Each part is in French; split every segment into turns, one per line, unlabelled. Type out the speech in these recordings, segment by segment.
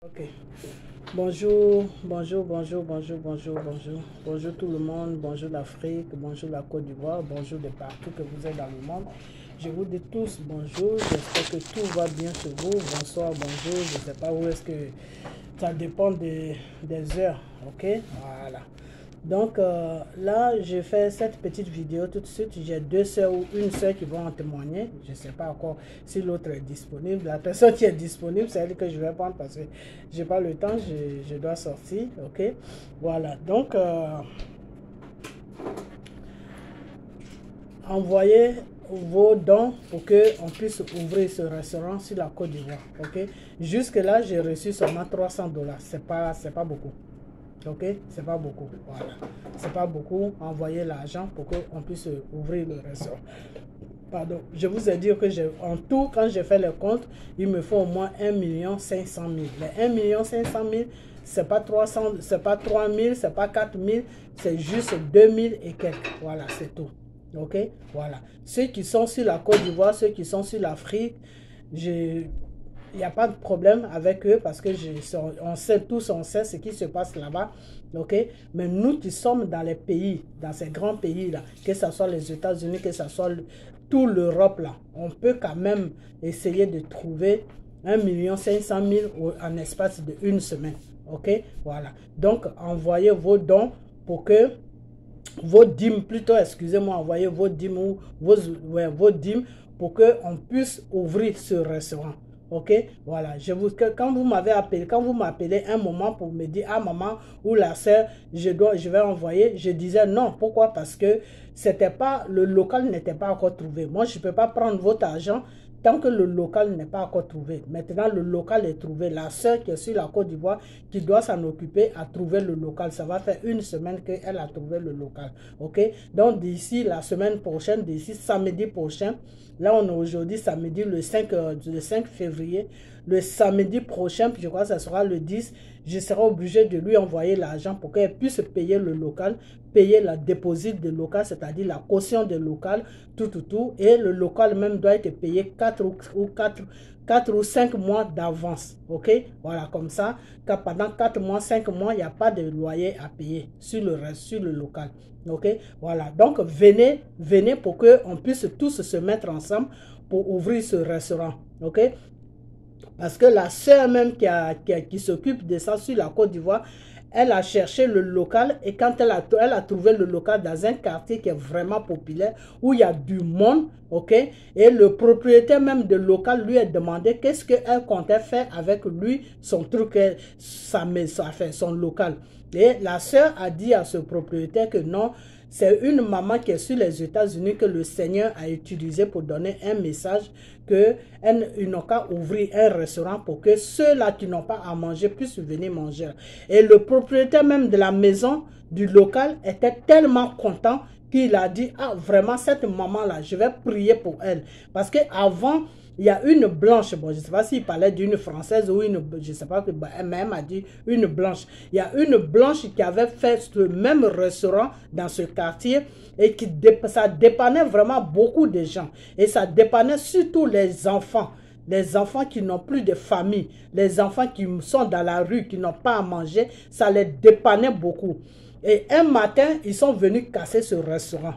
Ok. Bonjour, bonjour, bonjour, bonjour, bonjour, bonjour. Bonjour tout le monde, bonjour l'Afrique, bonjour la Côte d'Ivoire, bonjour de partout que vous êtes dans le monde. Je vous dis tous bonjour, j'espère que tout va bien chez vous. Bonsoir, bonjour, je ne sais pas où est-ce que ça dépend des heures, ok? Voilà. Donc là, je fais cette petite vidéo tout de suite. J'ai deux soeurs ou une soeur qui vont en témoigner. Je ne sais pas encore si l'autre est disponible. La personne qui est disponible, c'est elle que je vais prendre parce que je n'ai pas le temps, je dois sortir. Ok, voilà. Donc, envoyez vos dons pour qu'on puisse ouvrir ce restaurant sur la Côte d'Ivoire. Ok, jusque là, j'ai reçu seulement $300. C'est pas beaucoup. Ok, c'est pas beaucoup. Voilà, c'est pas beaucoup. Envoyer l'argent pour qu'on puisse ouvrir le restaurant. Pardon, je vous ai dit que en tout, quand j'ai fait le compte, il me faut au moins 1 500 000. Les 1 500 000, c'est pas 300, c'est pas 3 000, c'est pas 4 000, c'est juste 2 000 et quelques. Voilà, c'est tout. Ok, voilà. Ceux qui sont sur la Côte d'Ivoire, ceux qui sont sur l'Afrique, il n'y a pas de problème avec eux parce que on sait tous, on sait ce qui se passe là-bas. Ok, mais nous qui sommes dans les pays, dans ces grands pays-là, que ce soit les États-Unis, que ce soit toute l'Europe, là, on peut quand même essayer de trouver 1 500 000 en espace d'une semaine. Ok, voilà. Donc, envoyez vos dons pour que vos dîmes, plutôt, excusez-moi, envoyez vos dîmes ou vos dîmes pour qu'on puisse ouvrir ce restaurant. Ok, voilà. Quand vous m'appelez un moment pour me dire, ah maman ou la sœur, je vais envoyer, je disais non. Pourquoi? Parce que le local n'était pas encore trouvé. Moi, je ne peux pas prendre votre argent tant que le local n'est pas encore trouvé. Maintenant, le local est trouvé. La sœur qui est sur la Côte d'Ivoire, qui doit s'en occuper, a trouvé le local. Ça va faire une semaine qu'elle a trouvé le local. Ok? Donc, d'ici la semaine prochaine, d'ici samedi prochain, là, on est aujourd'hui samedi le 5 février. Le samedi prochain, je crois que ça sera le 10, je serai obligé de lui envoyer l'argent pour qu'elle puisse payer le local, payer la dépôt de local, c'est-à-dire la caution de local, tout. Et le local même doit être payé 4 ou 5 mois d'avance. Ok? Voilà, comme ça, pendant 4 mois, 5 mois, il n'y a pas de loyer à payer sur le local. Ok? Voilà. Donc, venez pour qu'on puisse tous se mettre ensemble pour ouvrir ce restaurant. Ok? Parce que la sœur même qui s'occupe de ça sur la Côte d'Ivoire, elle a cherché le local et quand elle a trouvé le local dans un quartier qui est vraiment populaire, où il y a du monde, ok? Et le propriétaire même du local lui a demandé qu'est-ce qu'elle comptait faire avec lui, son truc, son local. Et la sœur a dit à ce propriétaire que non, c'est une maman qui est sur les États-Unis que le Seigneur a utilisé pour donner un message qu'ils n'ont qu'à ouvrir un restaurant pour que ceux-là qui n'ont pas à manger puissent venir manger. Et le propriétaire même de la maison, du local, était tellement content qu'il a dit, ah vraiment cette maman-là, je vais prier pour elle. Parce qu'avant, il y a une blanche, bon, je ne sais pas s'il parlait d'une française ou je ne sais pas, mais elle m'a dit une blanche. Il y a une blanche qui avait fait ce même restaurant dans ce quartier et ça dépannait vraiment beaucoup de gens. Et ça dépannait surtout les enfants. Les enfants qui n'ont plus de famille, les enfants qui sont dans la rue, qui n'ont pas à manger, ça les dépannait beaucoup. Et un matin, ils sont venus casser ce restaurant.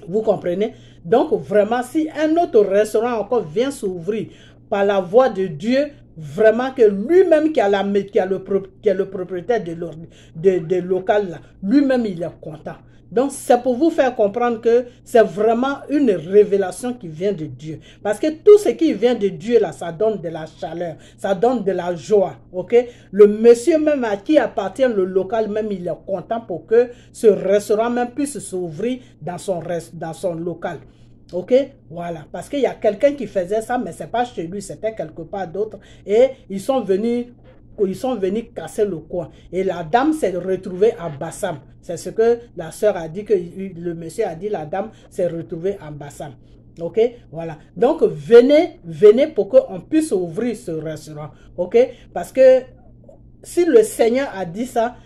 Vous comprenez? Donc vraiment, si un autre restaurant encore vient s'ouvrir par la voie de Dieu, vraiment que lui-même qui est le propriétaire de local là, lui-même il est content. Donc c'est pour vous faire comprendre que c'est vraiment une révélation qui vient de Dieu. Parce que tout ce qui vient de Dieu là, ça donne de la chaleur, ça donne de la joie. Ok? Le monsieur même à qui appartient le local même, il est content pour que ce restaurant même puisse s'ouvrir dans son local. Ok, voilà, parce qu'il y a quelqu'un qui faisait ça, mais ce n'est pas chez lui, c'était quelque part d'autre. Et ils sont venus casser le coin. Et la dame s'est retrouvée à Bassam. C'est ce que la sœur a dit, que le monsieur a dit, la dame s'est retrouvée à Bassam. Ok, voilà. Donc, venez pour qu'on puisse ouvrir ce restaurant. Ok, parce que si le Seigneur a dit ça,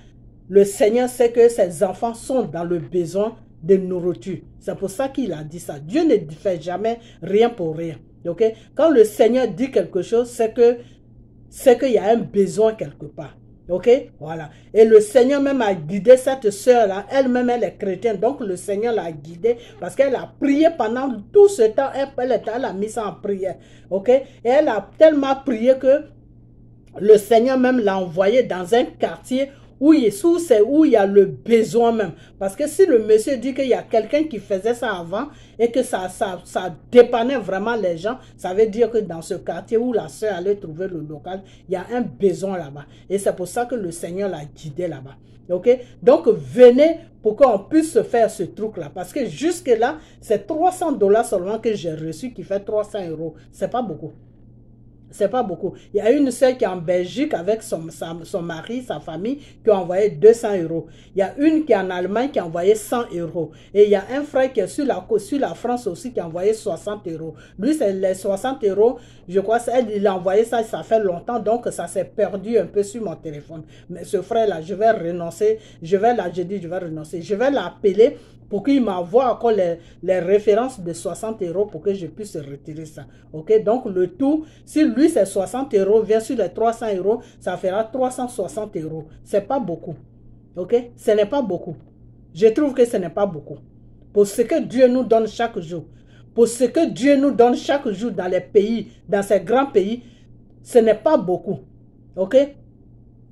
le Seigneur sait que ses enfants sont dans le besoin de nourriture. C'est pour ça qu'il a dit ça. Dieu ne fait jamais rien pour rien. Okay? Quand le Seigneur dit quelque chose, c'est que c'est qu'il y a un besoin quelque part. Ok, voilà. Et le Seigneur même a guidé cette soeur-là. Elle-même, elle est chrétienne. Donc, le Seigneur l'a guidée parce qu'elle a prié pendant tout ce temps. Elle a mis ça en prière. Ok, et elle a tellement prié que le Seigneur même l'a envoyé dans un quartier où il y a le besoin même. Parce que si le monsieur dit qu'il y a quelqu'un qui faisait ça avant et que ça dépannait vraiment les gens, ça veut dire que dans ce quartier où la soeur allait trouver le local, il y a un besoin là-bas. Et c'est pour ça que le Seigneur l'a guidé là-bas. Ok? Donc, venez pour qu'on puisse faire ce truc-là. Parce que jusque-là, c'est 300 $ seulement que j'ai reçu qui fait 300 €. C'est pas beaucoup. C'est pas beaucoup. Il y a une sœur qui est en Belgique avec son mari, sa famille, qui a envoyé 200 €. Il y a une qui est en Allemagne qui a envoyé 100 €. Et il y a un frère qui est sur la France aussi qui a envoyé 60 €. Lui, c'est les 60 €, je crois, il a envoyé ça, ça fait longtemps, donc ça s'est perdu un peu sur mon téléphone. Mais ce frère-là, je vais renoncer. Je vais renoncer. Je vais l'appeler pour qu'il m'envoie encore les références de 60 € pour que je puisse retirer ça. Ok, donc le tout, si lui c'est 60 €, vient sur les 300 €, ça fera 360 €. C'est pas beaucoup. Ok, ce n'est pas beaucoup. Je trouve que ce n'est pas beaucoup. Pour ce que Dieu nous donne chaque jour, pour ce que Dieu nous donne chaque jour dans les pays, dans ces grands pays, ce n'est pas beaucoup. Ok,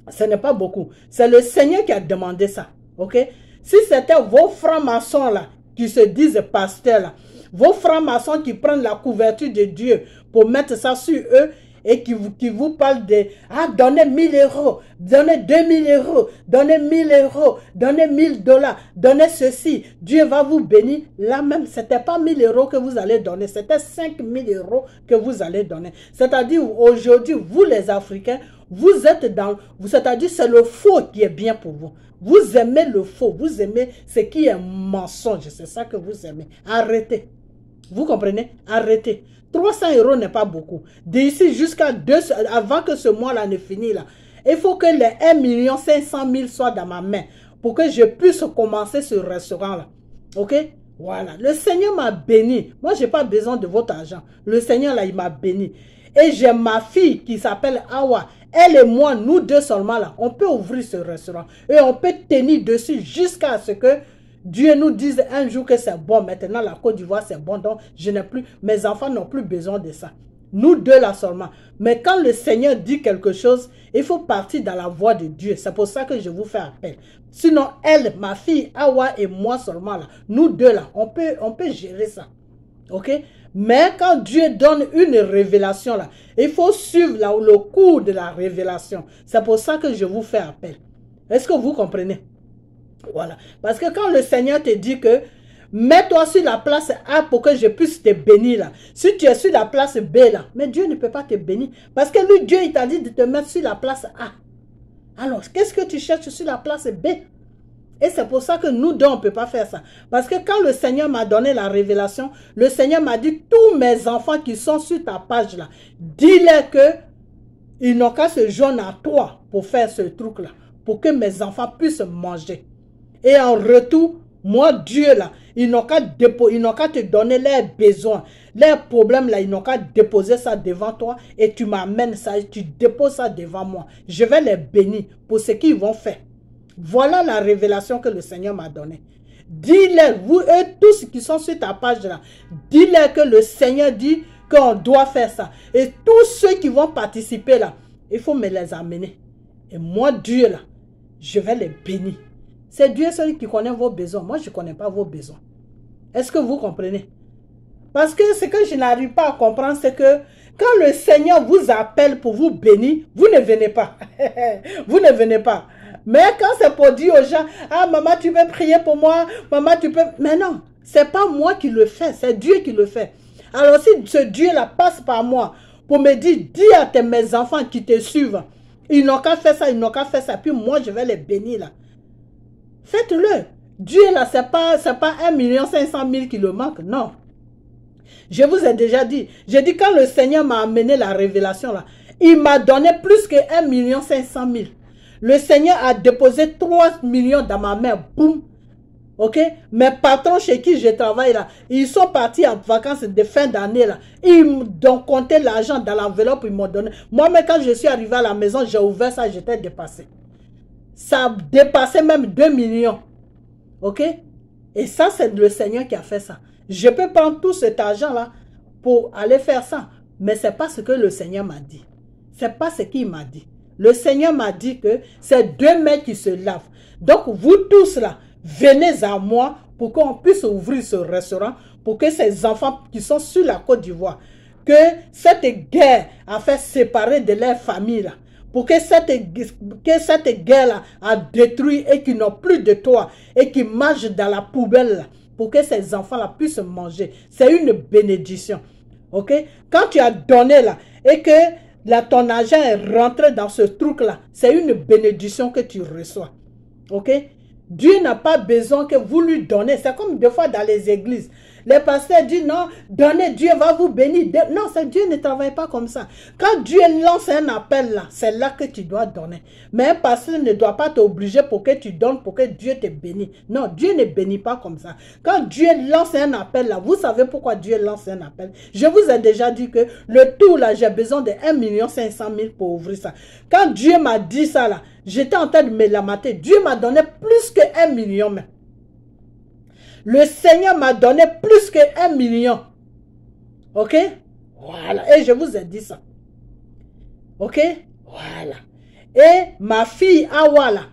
ce n'est pas beaucoup. C'est le Seigneur qui a demandé ça. Ok. Si c'était vos francs-maçons là, qui se disent pasteurs là, vos francs-maçons qui prennent la couverture de Dieu pour mettre ça sur eux et qui vous parlent de « Ah, donnez 1000 €, donnez 2000 €, donnez 1000 €, donnez 1000 $, donnez ceci, Dieu va vous bénir. » Là même, ce n'était pas 1000 € que vous allez donner, c'était 5000 € que vous allez donner. C'est-à-dire, aujourd'hui, vous les Africains, vous êtes dans... C'est-à-dire, c'est le faux qui est bien pour vous. Vous aimez le faux, vous aimez ce qui est mensonge, c'est ça que vous aimez. Arrêtez. Vous comprenez? Arrêtez. 300 € n'est pas beaucoup. D'ici jusqu'à avant que ce mois-là ne finisse là, il faut que les 1 500 000 soient dans ma main pour que je puisse commencer ce restaurant-là. Ok? Voilà. Le Seigneur m'a béni. Moi, je n'ai pas besoin de votre argent. Le Seigneur, là, il m'a béni. Et j'ai ma fille qui s'appelle Awa. Elle et moi, nous deux seulement là, on peut ouvrir ce restaurant. Et on peut tenir dessus jusqu'à ce que Dieu nous dise un jour que c'est bon. Maintenant, la Côte d'Ivoire, c'est bon. Donc, mes enfants n'ont plus besoin de ça. Nous deux là seulement. Mais quand le Seigneur dit quelque chose, il faut partir dans la voie de Dieu. C'est pour ça que je vous fais appel. Sinon, elle, ma fille, Awa et moi seulement là, nous deux là, on peut gérer ça. Ok? Mais quand Dieu donne une révélation là, il faut suivre là, le cours de la révélation. C'est pour ça que je vous fais appel. Est-ce que vous comprenez? Voilà. Parce que quand le Seigneur te dit que mets-toi sur la place A pour que je puisse te bénir là. Si tu es sur la place B là, mais Dieu ne peut pas te bénir. Parce que lui, Dieu, il t'a dit de te mettre sur la place A. Alors, qu'est-ce que tu cherches sur la place B? Et c'est pour ça que nous deux, on ne peut pas faire ça. Parce que quand le Seigneur m'a donné la révélation, le Seigneur m'a dit, tous mes enfants qui sont sur ta page là, dis-leur qu'ils n'ont qu'à se joindre à toi pour faire ce truc là. Pour que mes enfants puissent manger. Et en retour, moi, Dieu là, ils n'ont qu'à te donner leurs besoins, leurs problèmes là, ils n'ont qu'à déposer ça devant toi et tu m'amènes ça et tu déposes ça devant moi. Je vais les bénir pour ce qu'ils vont faire. Voilà la révélation que le Seigneur m'a donnée. Dis-leur, vous eux tous qui sont sur ta page là, dis-leur que le Seigneur dit qu'on doit faire ça. Et tous ceux qui vont participer là, il faut me les amener. Et moi, Dieu là, je vais les bénir. C'est Dieu celui qui connaît vos besoins. Moi, je ne connais pas vos besoins. Est-ce que vous comprenez? Parce que ce que je n'arrive pas à comprendre, c'est que quand le Seigneur vous appelle pour vous bénir, vous ne venez pas. Vous ne venez pas. Mais quand c'est pour dire aux gens, ah maman, tu peux prier pour moi, maman, tu peux... Mais non, ce n'est pas moi qui le fais, c'est Dieu qui le fait. Alors si ce Dieu-là passe par moi pour me dire, dis à mes enfants qui te suivent, ils n'ont qu'à faire ça, ils n'ont qu'à faire ça, puis moi je vais les bénir là. Faites-le. Dieu là, ce n'est pas 1 500 000 qui le manque, non. Je vous ai déjà dit, j'ai dit quand le Seigneur m'a amené la révélation là, il m'a donné plus que 1 500 000. Le Seigneur a déposé 3 millions dans ma main. Boum. Ok, mes patrons chez qui je travaille là, ils sont partis en vacances de fin d'année là. Ils m'ont compté l'argent dans l'enveloppe, ils m'ont donné. Moi-même, quand je suis arrivé à la maison, j'ai ouvert ça, j'étais dépassé. Ça dépassait même 2 millions. Ok? Et ça, c'est le Seigneur qui a fait ça. Je peux prendre tout cet argent-là pour aller faire ça. Mais ce n'est pas ce que le Seigneur m'a dit. Ce n'est pas ce qu'il m'a dit. Le Seigneur m'a dit que c'est 2 mains qui se lavent. Donc, vous tous là, venez à moi pour qu'on puisse ouvrir ce restaurant, pour que ces enfants qui sont sur la Côte d'Ivoire, que cette guerre a fait séparer de leur famille là, pour que cette guerre-là a détruit et qu'ils n'ont plus de toit et qu'ils mangent dans la poubelle là, pour que ces enfants-là puissent manger. C'est une bénédiction. Ok? Quand tu as donné là et que là, ton argent est rentré dans ce truc-là, c'est une bénédiction que tu reçois. Ok? Dieu n'a pas besoin que vous lui donnez. C'est comme des fois dans les églises. Les pasteurs disent non, donnez, Dieu va vous bénir. Non, Dieu ne travaille pas comme ça. Quand Dieu lance un appel là, c'est là que tu dois donner. Mais un pasteur ne doit pas t'obliger pour que tu donnes, pour que Dieu te bénisse. Non, Dieu ne bénit pas comme ça. Quand Dieu lance un appel là, vous savez pourquoi Dieu lance un appel? Je vous ai déjà dit que le tout là, j'ai besoin de 1 500 000 pour ouvrir ça. Quand Dieu m'a dit ça là, j'étais en train de me lamenter. Dieu m'a donné plus que 1 million même. Le Seigneur m'a donné plus que 1 million. Ok? Voilà. Et je vous ai dit ça. Ok? Voilà. Et ma fille Awala,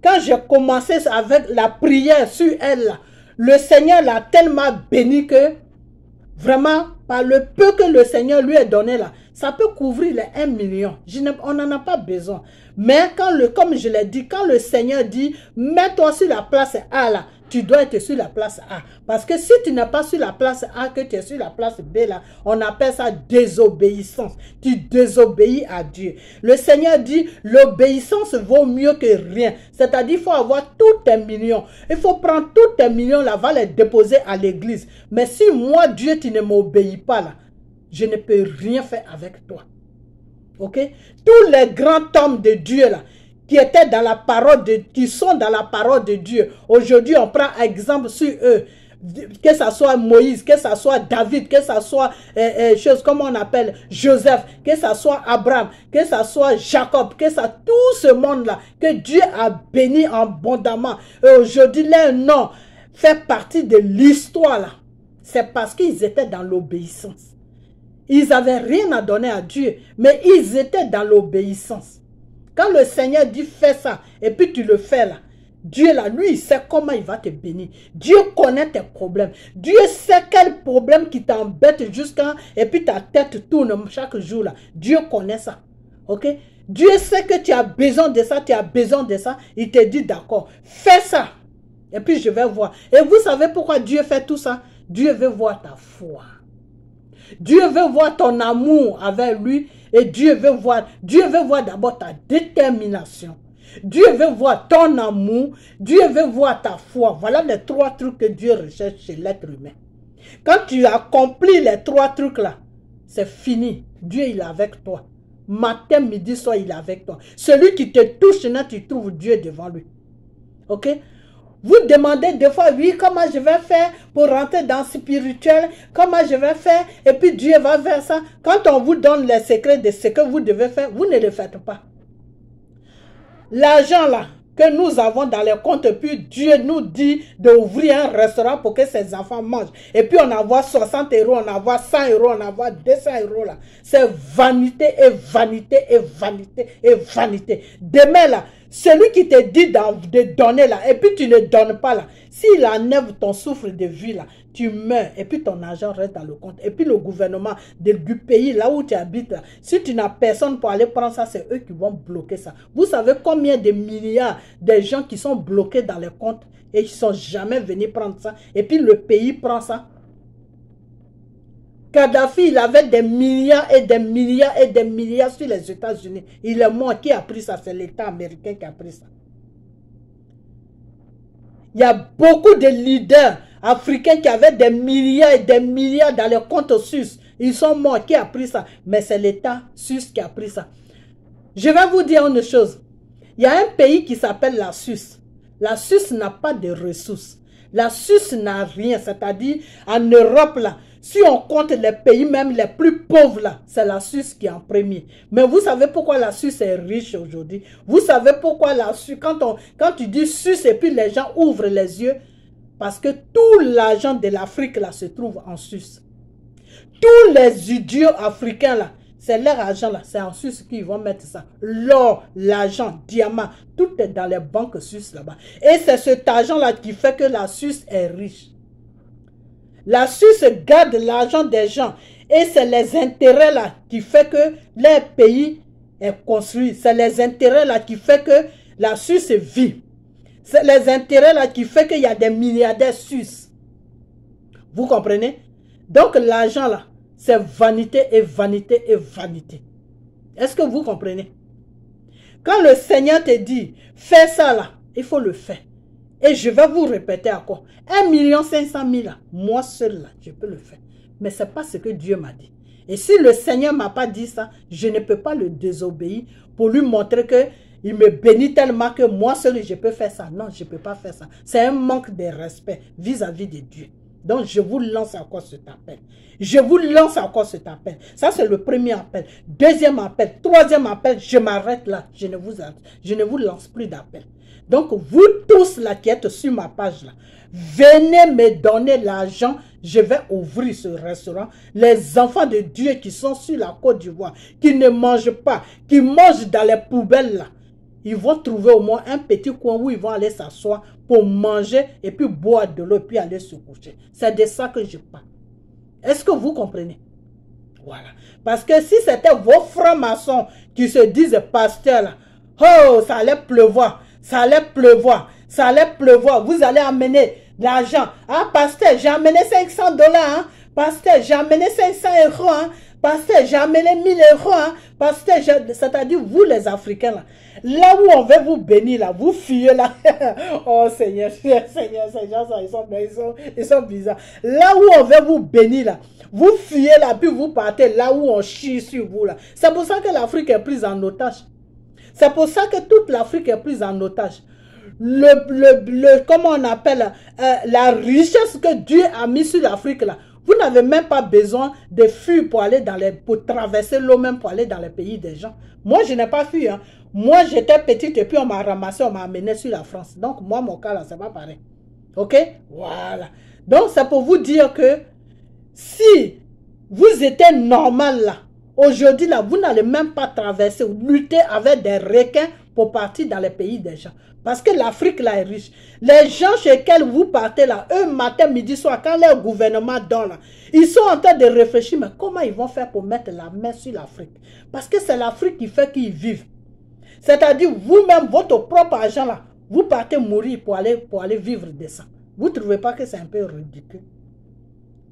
quand j'ai commencé avec la prière sur elle, là, le Seigneur l'a tellement béni que vraiment, par le peu que le Seigneur lui a donné là, ça peut couvrir les 1 million. On n'en a pas besoin. Mais quand comme je l'ai dit, quand le Seigneur dit, mets-toi sur la place A là, tu dois être sur la place A. Parce que si tu n'es pas sur la place A, que tu es sur la place B là, on appelle ça désobéissance. Tu désobéis à Dieu. Le Seigneur dit, l'obéissance vaut mieux que rien. C'est-à-dire, il faut avoir tous tes millions. Il faut prendre tous tes millions là, va les déposer à l'église. Mais si moi, Dieu, tu ne m'obéis pas là, je ne peux rien faire avec toi. Ok? Tous les grands hommes de Dieu là, qui étaient dans la parole qui sont dans la parole de Dieu. Aujourd'hui, on prend exemple sur eux. Que ce soit Moïse, que ce soit David, que ce soit chose comme on appelle Joseph, que ce soit Abraham, que ce soit Jacob, que ça tout ce monde-là, que Dieu a béni abondamment. Et aujourd'hui, leur nom fait partie de l'histoire là. C'est parce qu'ils étaient dans l'obéissance. Ils n'avaient rien à donner à Dieu, mais ils étaient dans l'obéissance. Quand le Seigneur dit fais ça, et puis tu le fais là, Dieu là, lui, il sait comment il va te bénir. Dieu connaît tes problèmes. Dieu sait quel problème qui t'embête jusqu'à, et puis ta tête tourne chaque jour là. Dieu connaît ça. Ok? Dieu sait que tu as besoin de ça, tu as besoin de ça. Il te dit d'accord, fais ça. Et puis je vais voir. Et vous savez pourquoi Dieu fait tout ça? Dieu veut voir ta foi. Dieu veut voir ton amour avec lui. Et Dieu veut voir d'abord ta détermination. Dieu veut voir ton amour. Dieu veut voir ta foi. Voilà les 3 trucs que Dieu recherche chez l'être humain. Quand tu accomplis les 3 trucs là, c'est fini. Dieu, il est avec toi. Matin, midi, soir, il est avec toi. Celui qui te touche, là, tu trouves Dieu devant lui. Ok? Vous demandez des fois, oui, comment je vais faire pour rentrer dans le spirituel, comment je vais faire, et puis Dieu va faire ça. Quand on vous donne les secrets de ce que vous devez faire, vous ne le faites pas. L'argent là, que nous avons dans les comptes, puis Dieu nous dit d'ouvrir un restaurant pour que ses enfants mangent. Et puis on envoie 60 €, on envoie 100 €, on envoie 200 € là. C'est vanité et vanité et vanité et vanité. Demain là, celui qui te dit de donner là, et puis tu ne donnes pas là, s'il enlève ton souffle de vie là, tu meurs, et puis ton argent reste dans le compte. Et puis le gouvernement du pays là où tu habites là, si tu n'as personne pour aller prendre ça, c'est eux qui vont bloquer ça. Vous savez combien de milliards de gens qui sont bloqués dans les comptes et qui ne sont jamais venus prendre ça, et puis le pays prend ça. Kadhafi, il avait des milliards et des milliards et des milliards sur les États-Unis. Il est mort. Qui a pris ça? C'est l'État américain qui a pris ça. Il y a beaucoup de leaders africains qui avaient des milliards et des milliards dans les comptes suisses. Ils sont morts. Qui a pris ça? Mais c'est l'État suisse qui a pris ça. Je vais vous dire une chose. Il y a un pays qui s'appelle la Suisse. La Suisse n'a pas de ressources. La Suisse n'a rien, c'est-à-dire en Europe là, si on compte les pays même les plus pauvres là, c'est la Suisse qui est en premier. Mais vous savez pourquoi la Suisse est riche aujourd'hui? Vous savez pourquoi la Suisse, quand tu dis Suisse et puis les gens ouvrent les yeux, parce que tout l'argent de l'Afrique là se trouve en Suisse. Tous les idiots africains là, c'est leur argent là, c'est en Suisse qu'ils vont mettre ça. L'or, l'argent, diamant, tout est dans les banques suisses là-bas. Et c'est cet argent là qui fait que la Suisse est riche. La Suisse garde l'argent des gens et c'est les intérêts là qui fait que leur pays est construit. C'est les intérêts là qui fait que la Suisse vit. C'est les intérêts là qui fait qu'il y a des milliardaires suisses. Vous comprenez? Donc l'argent là, c'est vanité et vanité et vanité. Est-ce que vous comprenez? Quand le Seigneur te dit, fais ça là, il faut le faire. Et je vais vous répéter encore. 1 500 000, moi seul là, je peux le faire. Mais ce n'est pas ce que Dieu m'a dit. Et si le Seigneur ne m'a pas dit ça, je ne peux pas le désobéir pour lui montrer qu'il me bénit tellement que moi seul je peux faire ça. Non, je ne peux pas faire ça. C'est un manque de respect vis-à-vis de Dieu. Donc je vous lance encore cet appel. Je vous lance encore cet appel. Ça c'est le premier appel. Deuxième appel. Troisième appel. Je m'arrête là. Je ne vous lance plus d'appel. Donc, vous tous là qui êtes sur ma page là, venez me donner l'argent. Je vais ouvrir ce restaurant. Les enfants de Dieu qui sont sur la Côte d'Ivoire, qui ne mangent pas, qui mangent dans les poubelles là, ils vont trouver au moins un petit coin où ils vont aller s'asseoir pour manger et puis boire de l'eau et puis aller se coucher. C'est de ça que je parle. Est-ce que vous comprenez? Voilà. Parce que si c'était vos francs-maçons qui se disent pasteurs là, oh, ça allait pleuvoir. Ça allait pleuvoir, ça allait pleuvoir. Vous allez amener de l'argent. Ah, pasteur, j'ai amené 500 $. Hein? Pasteur, j'ai amené 500 €. Hein? Pasteur, j'ai amené 1000 €. Hein? Pasteur, c'est-à-dire vous les Africains là. Là où on veut vous bénir là, vous fuyez là. Oh Seigneur, Seigneur, ces gens ils sont bizarres. Là où on veut vous bénir là, vous fuyez là, puis vous partez là où on chie sur vous là. C'est pour ça que l'Afrique est prise en otage. C'est pour ça que toute l'Afrique est prise en otage. Comment on appelle, la richesse que Dieu a mis sur l'Afrique là. Vous n'avez même pas besoin de fuir pour traverser l'eau même pour aller dans les pays des gens. Moi, je n'ai pas fui. Hein. Moi, j'étais petite et puis on m'a ramassé, on m'a amené sur la France. Donc, moi, mon cas là, c'est pas pareil. Ok? Voilà. Donc, c'est pour vous dire que si vous étiez normal là, aujourd'hui, là, vous n'allez même pas traverser ou lutter avec des requins pour partir dans les pays des gens. Parce que l'Afrique, là, est riche. Les gens chez lesquels vous partez, là, eux, matin, midi, soir, quand leur gouvernement dort, là, ils sont en train de réfléchir, mais comment ils vont faire pour mettre la main sur l'Afrique? Parce que c'est l'Afrique qui fait qu'ils vivent. C'est-à-dire, vous-même, votre propre argent, là, vous partez mourir pour aller vivre de ça. Vous ne trouvez pas que c'est un peu ridicule?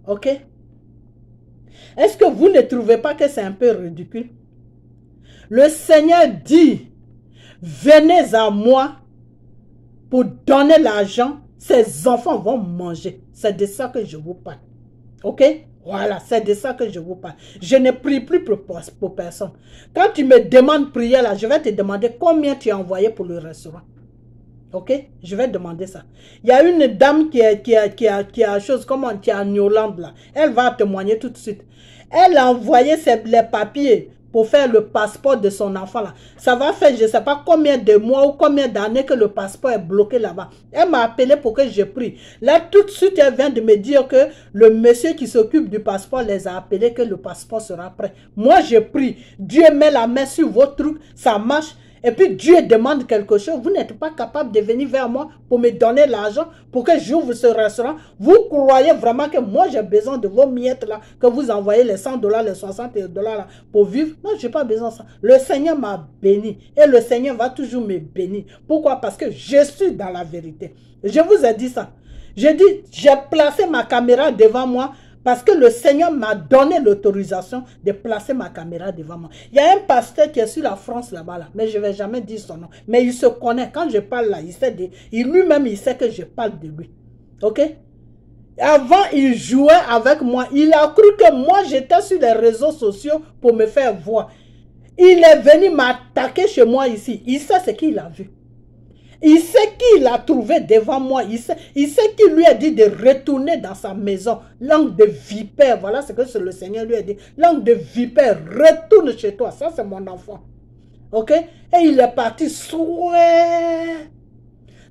Ok? Est-ce que vous ne trouvez pas que c'est un peu ridicule? Le Seigneur dit, venez à moi pour donner l'argent, ces enfants vont manger. C'est de ça que je vous parle. Ok? Voilà, c'est de ça que je vous parle. Je ne prie plus pour personne. Quand tu me demandes prière là, je vais te demander combien tu as envoyé pour le restaurant. Ok? Je vais demander ça. Il y a une dame qui a chose, comment, qui est en Hollande là. Elle va témoigner tout de suite. Elle a envoyé les papiers pour faire le passeport de son enfant là. Ça va faire je ne sais pas combien de mois ou combien d'années que le passeport est bloqué là-bas. Elle m'a appelé pour que je prie. Là tout de suite elle vient de me dire que le monsieur qui s'occupe du passeport les a appelés que le passeport sera prêt. Moi je prie. Dieu met la main sur vos trucs, ça marche. Et puis Dieu demande quelque chose, vous n'êtes pas capable de venir vers moi pour me donner l'argent pour que j'ouvre ce restaurant. Vous croyez vraiment que moi j'ai besoin de vos miettes là, que vous envoyez les 100 $, les 60 $ là pour vivre? Non, je n'ai pas besoin de ça. Le Seigneur m'a béni et le Seigneur va toujours me bénir. Pourquoi? Parce que je suis dans la vérité. Je vous ai dit ça. J'ai placé ma caméra devant moi. Parce que le Seigneur m'a donné l'autorisation de placer ma caméra devant moi. Il y a un pasteur qui est sur la France là-bas, là, mais je ne vais jamais dire son nom. Mais il se connaît. Quand je parle là, lui-même, il sait que je parle de lui. Ok? Avant, il jouait avec moi. Il a cru que moi, j'étais sur les réseaux sociaux pour me faire voir. Il est venu m'attaquer chez moi ici. Il sait ce qu'il a vu. Il sait qui l'a trouvé devant moi. Il sait qui lui a dit de retourner dans sa maison. Langue de vipère. Voilà ce que le Seigneur lui a dit. Langue de vipère, retourne chez toi. Ça, c'est mon enfant. Ok? Et il est parti. Souhait.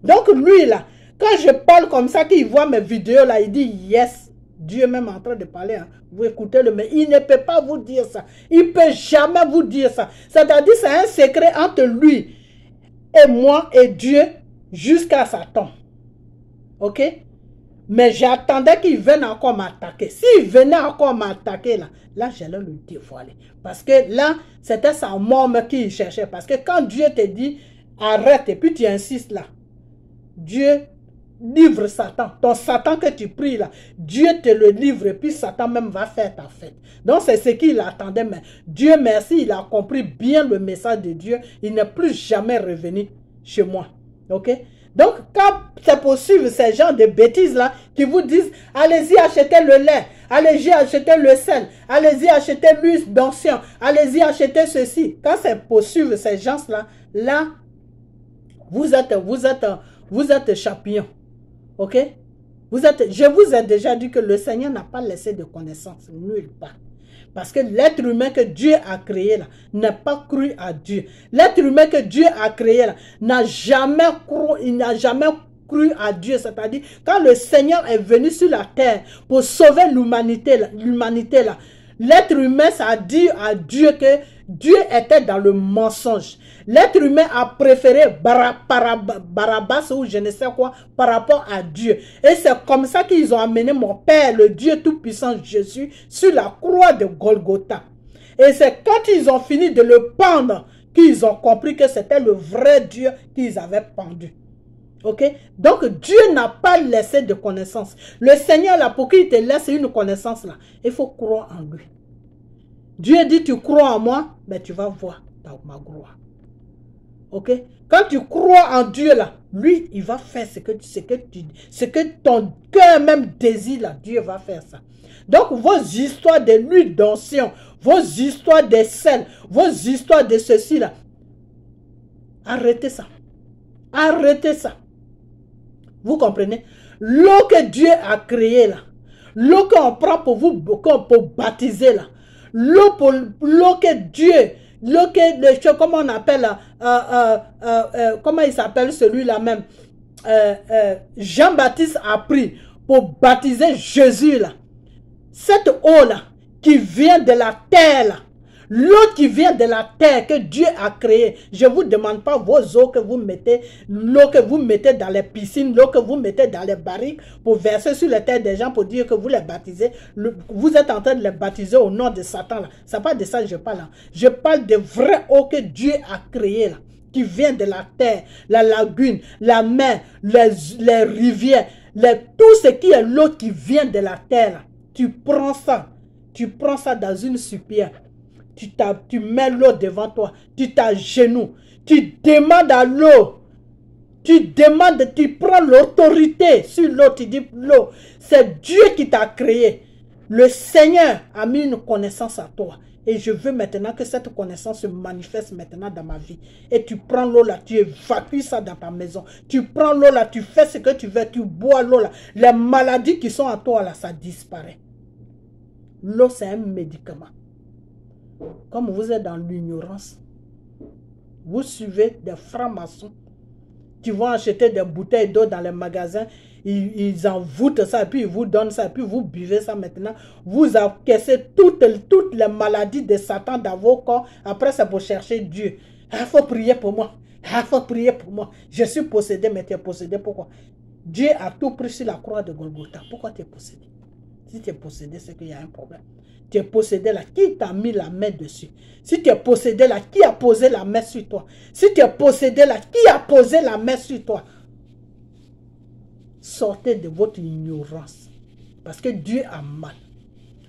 Donc, lui, là, quand je parle comme ça, qu'il voit mes vidéos, là, il dit yes. Dieu est même en train de parler. Hein. Vous écoutez-le, mais il ne peut pas vous dire ça. Il ne peut jamais vous dire ça. C'est-à-dire, c'est un secret entre lui et moi et Dieu jusqu'à Satan. Ok? Mais j'attendais qu'il vienne encore m'attaquer. S'il venait encore m'attaquer, là j'allais le dévoiler. Parce que là, c'était sa mort qu'il cherchait. Parce que quand Dieu te dit, arrête, et puis tu insistes là, Dieu livre Satan. Ton Satan que tu pries là, Dieu te le livre et puis Satan même va faire ta fête. Donc c'est ce qu'il attendait. Mais Dieu merci, il a compris bien le message de Dieu. Il n'est plus jamais revenu chez moi. Ok? Donc quand c'est possible, ces gens de bêtises là qui vous disent, allez-y acheter le lait, allez-y acheter le sel, allez-y acheter l'huile d'onction, allez-y acheter ceci. Quand c'est possible, ces gens là, vous êtes champion. Ok? Je vous ai déjà dit que le Seigneur n'a pas laissé de connaissance, nulle part. Parce que l'être humain que Dieu a créé là, n'a pas cru à Dieu. L'être humain que Dieu a créé là, n'a jamais cru à Dieu. C'est-à-dire, quand le Seigneur est venu sur la terre pour sauver l'humanité là, l'être humain, ça a dit à Dieu que Dieu était dans le mensonge. L'être humain a préféré Barabbas ou je ne sais quoi par rapport à Dieu. Et c'est comme ça qu'ils ont amené mon Père, le Dieu Tout-Puissant Jésus, sur la croix de Golgotha. Et c'est quand ils ont fini de le pendre qu'ils ont compris que c'était le vrai Dieu qu'ils avaient pendu. Ok? Donc Dieu n'a pas laissé de connaissance. Le Seigneur là, pour qu'il te laisse une connaissance là, il faut croire en lui. Dieu dit, tu crois en moi, mais tu vas voir ma gloire. Ok? Quand tu crois en Dieu là, lui, il va faire ce que ton cœur même désire là, Dieu va faire ça. Donc vos histoires de l'huile d'onction, vos histoires de sel, vos histoires de ceci là, arrêtez ça. Arrêtez ça. Vous comprenez? L'eau que Dieu a créée là, l'eau qu'on prend pour vous, pour baptiser là, l'eau que Dieu, l'eau que, comment on appelle, comment il s'appelle celui-là même, Jean-Baptiste a pris pour baptiser Jésus là. Cette eau là, qui vient de la terre là, l'eau qui vient de la terre que Dieu a créée. Je ne vous demande pas vos eaux que vous mettez, l'eau que vous mettez dans les piscines, l'eau que vous mettez dans les barriques pour verser sur les terres des gens pour dire que vous les baptisez. Vous êtes en train de les baptiser au nom de Satan. Ce n'est pas de ça que je parle. Là. Je parle de vraie eau que Dieu a créée, là, qui vient de la terre, la lagune, la mer, les rivières, tout ce qui est l'eau qui vient de la terre. Là. Tu prends ça dans une soupière. Tu mets l'eau devant toi, tu t'agenouilles, tu demandes à l'eau, tu prends l'autorité sur l'eau, tu dis l'eau, c'est Dieu qui t'a créé. Le Seigneur a mis une connaissance à toi et je veux maintenant que cette connaissance se manifeste maintenant dans ma vie. Et tu prends l'eau là, tu évacues ça dans ta maison, tu prends l'eau là, tu fais ce que tu veux, tu bois l'eau là, les maladies qui sont en toi là, ça disparaît. L'eau c'est un médicament. Comme vous êtes dans l'ignorance, vous suivez des francs-maçons qui vont acheter des bouteilles d'eau dans les magasins, ils envoûtent ça, et puis ils vous donnent ça, et puis vous buvez ça maintenant. Vous encaissez toutes les maladies de Satan dans vos corps. Après, c'est pour chercher Dieu. Il faut prier pour moi. Il faut prier pour moi. Je suis possédé, mais tu es possédé. Pourquoi? Dieu a tout pris sur la croix de Golgotha. Pourquoi tu es possédé? Si tu es possédé, c'est qu'il y a un problème. Tu es possédé là, qui t'a mis la main dessus? Si tu es possédé là, qui a posé la main sur toi? Si tu es possédé là, qui a posé la main sur toi? Sortez de votre ignorance. Parce que Dieu a mal.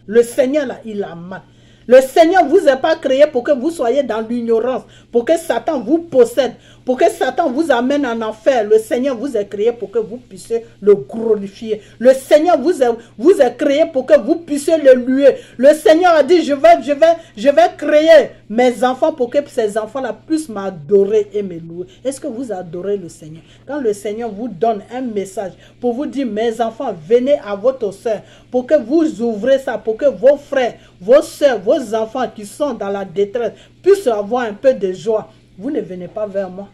Le Seigneur là, il a mal. Le Seigneur ne vous a pas créé pour que vous soyez dans l'ignorance, pour que Satan vous possède, pour que Satan vous amène en enfer. Le Seigneur vous a créé pour que vous puissiez le glorifier. Le Seigneur vous a créé pour que vous puissiez le louer. Le Seigneur a dit, je vais créer mes enfants pour que ces enfants-là puissent m'adorer et me louer. Est-ce que vous adorez le Seigneur? Quand le Seigneur vous donne un message pour vous dire, mes enfants, venez à votre soeur, pour que vous ouvrez ça, pour que vos frères, vos soeurs, vos enfants qui sont dans la détresse puissent avoir un peu de joie. Vous ne venez pas vers moi.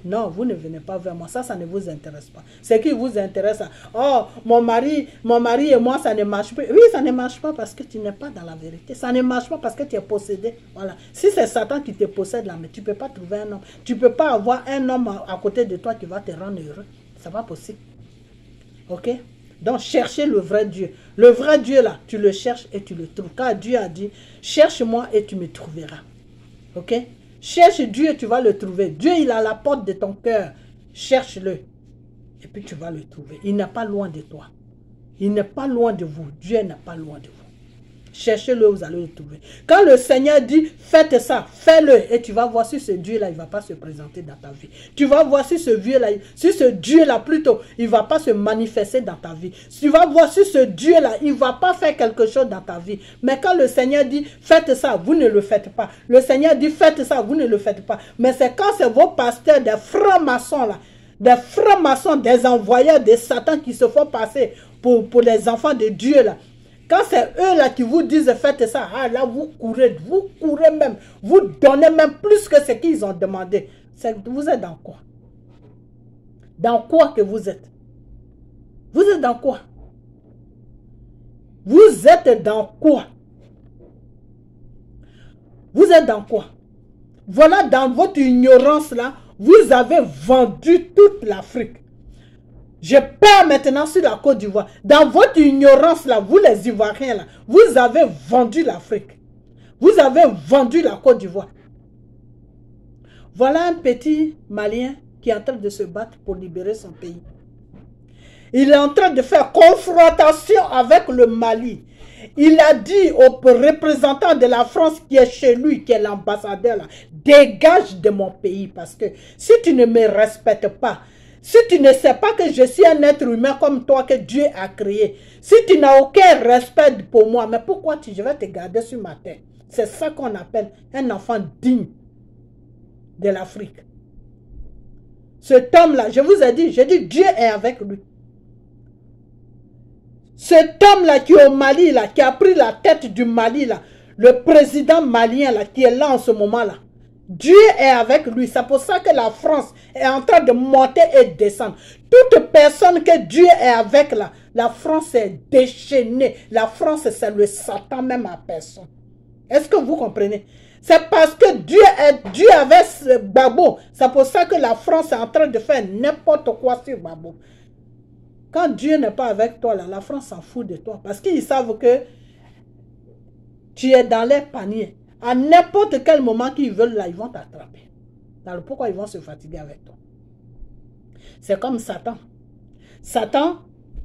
Non, vous ne venez pas vers moi. Ça ne vous intéresse pas. Ce qui vous intéresse, oh, mon mari et moi, ça ne marche pas. Oui, ça ne marche pas parce que tu n'es pas dans la vérité. Ça ne marche pas parce que tu es possédé. Voilà. Si c'est Satan qui te possède là, mais tu ne peux pas trouver un homme. Tu ne peux pas avoir un homme à côté de toi qui va te rendre heureux. Ce n'est pas possible. Ok? Donc, cherchez le vrai Dieu. Le vrai Dieu là, tu le cherches et tu le trouves. Car Dieu a dit, cherche-moi et tu me trouveras. Ok? Cherche Dieu, tu vas le trouver. Dieu, il est à la porte de ton cœur. Cherche-le. Et puis tu vas le trouver. Il n'est pas loin de toi. Il n'est pas loin de vous. Dieu n'est pas loin de vous. Cherchez-le, vous allez le trouver. Quand le Seigneur dit, faites ça, fais-le. Et tu vas voir si ce Dieu-là, il ne va pas se présenter dans ta vie. Tu vas voir si ce Dieu-là, plutôt, il ne va pas se manifester dans ta vie. Tu vas voir si ce Dieu-là, il ne va pas faire quelque chose dans ta vie. Mais quand le Seigneur dit, faites ça, vous ne le faites pas. Le Seigneur dit, faites ça, vous ne le faites pas. Mais c'est quand c'est vos pasteurs, des francs-maçons là, des francs-maçons, des envoyeurs de Satan qui se font passer pour les enfants de Dieu là. Quand c'est eux là qui vous disent faites ça, ah, là vous courez même, vous donnez même plus que ce qu'ils ont demandé. Vous êtes dans quoi? Dans quoi que vous êtes? Vous êtes dans quoi? Vous êtes dans quoi? Vous êtes dans quoi? Voilà, dans votre ignorance là, vous avez vendu toute l'Afrique. Je pars maintenant sur la Côte d'Ivoire. Dans votre ignorance là, vous les Ivoiriens là, vous avez vendu l'Afrique. Vous avez vendu la Côte d'Ivoire. Voilà un petit Malien qui est en train de se battre pour libérer son pays. Il est en train de faire confrontation avec le Mali. Il a dit au représentant de la France qui est chez lui, qui est l'ambassadeur là, dégage de mon pays parce que si tu ne me respectes pas, si tu ne sais pas que je suis un être humain comme toi que Dieu a créé, si tu n'as aucun respect pour moi, mais pourquoi je vais te garder sur ma tête? C'est ça qu'on appelle un enfant digne de l'Afrique. Cet homme-là, je vous ai dit, Dieu est avec lui. Cet homme-là qui est au Mali, là, qui a pris la tête du Mali, là, le président malien là, qui est là en ce moment-là, Dieu est avec lui. C'est pour ça que la France est en train de monter et descendre. Toute personne que Dieu est avec là, la France est déchaînée. La France, c'est le Satan même à personne. Est-ce que vous comprenez? C'est parce que Dieu avait ce Babo. C'est pour ça que la France est en train de faire n'importe quoi sur Babo. Quand Dieu n'est pas avec toi, là, la France s'en fout de toi. Parce qu'ils savent que tu es dans les paniers. À n'importe quel moment qu'ils veulent, là, ils vont t'attraper. Alors pourquoi ils vont se fatiguer avec toi? C'est comme Satan. Satan,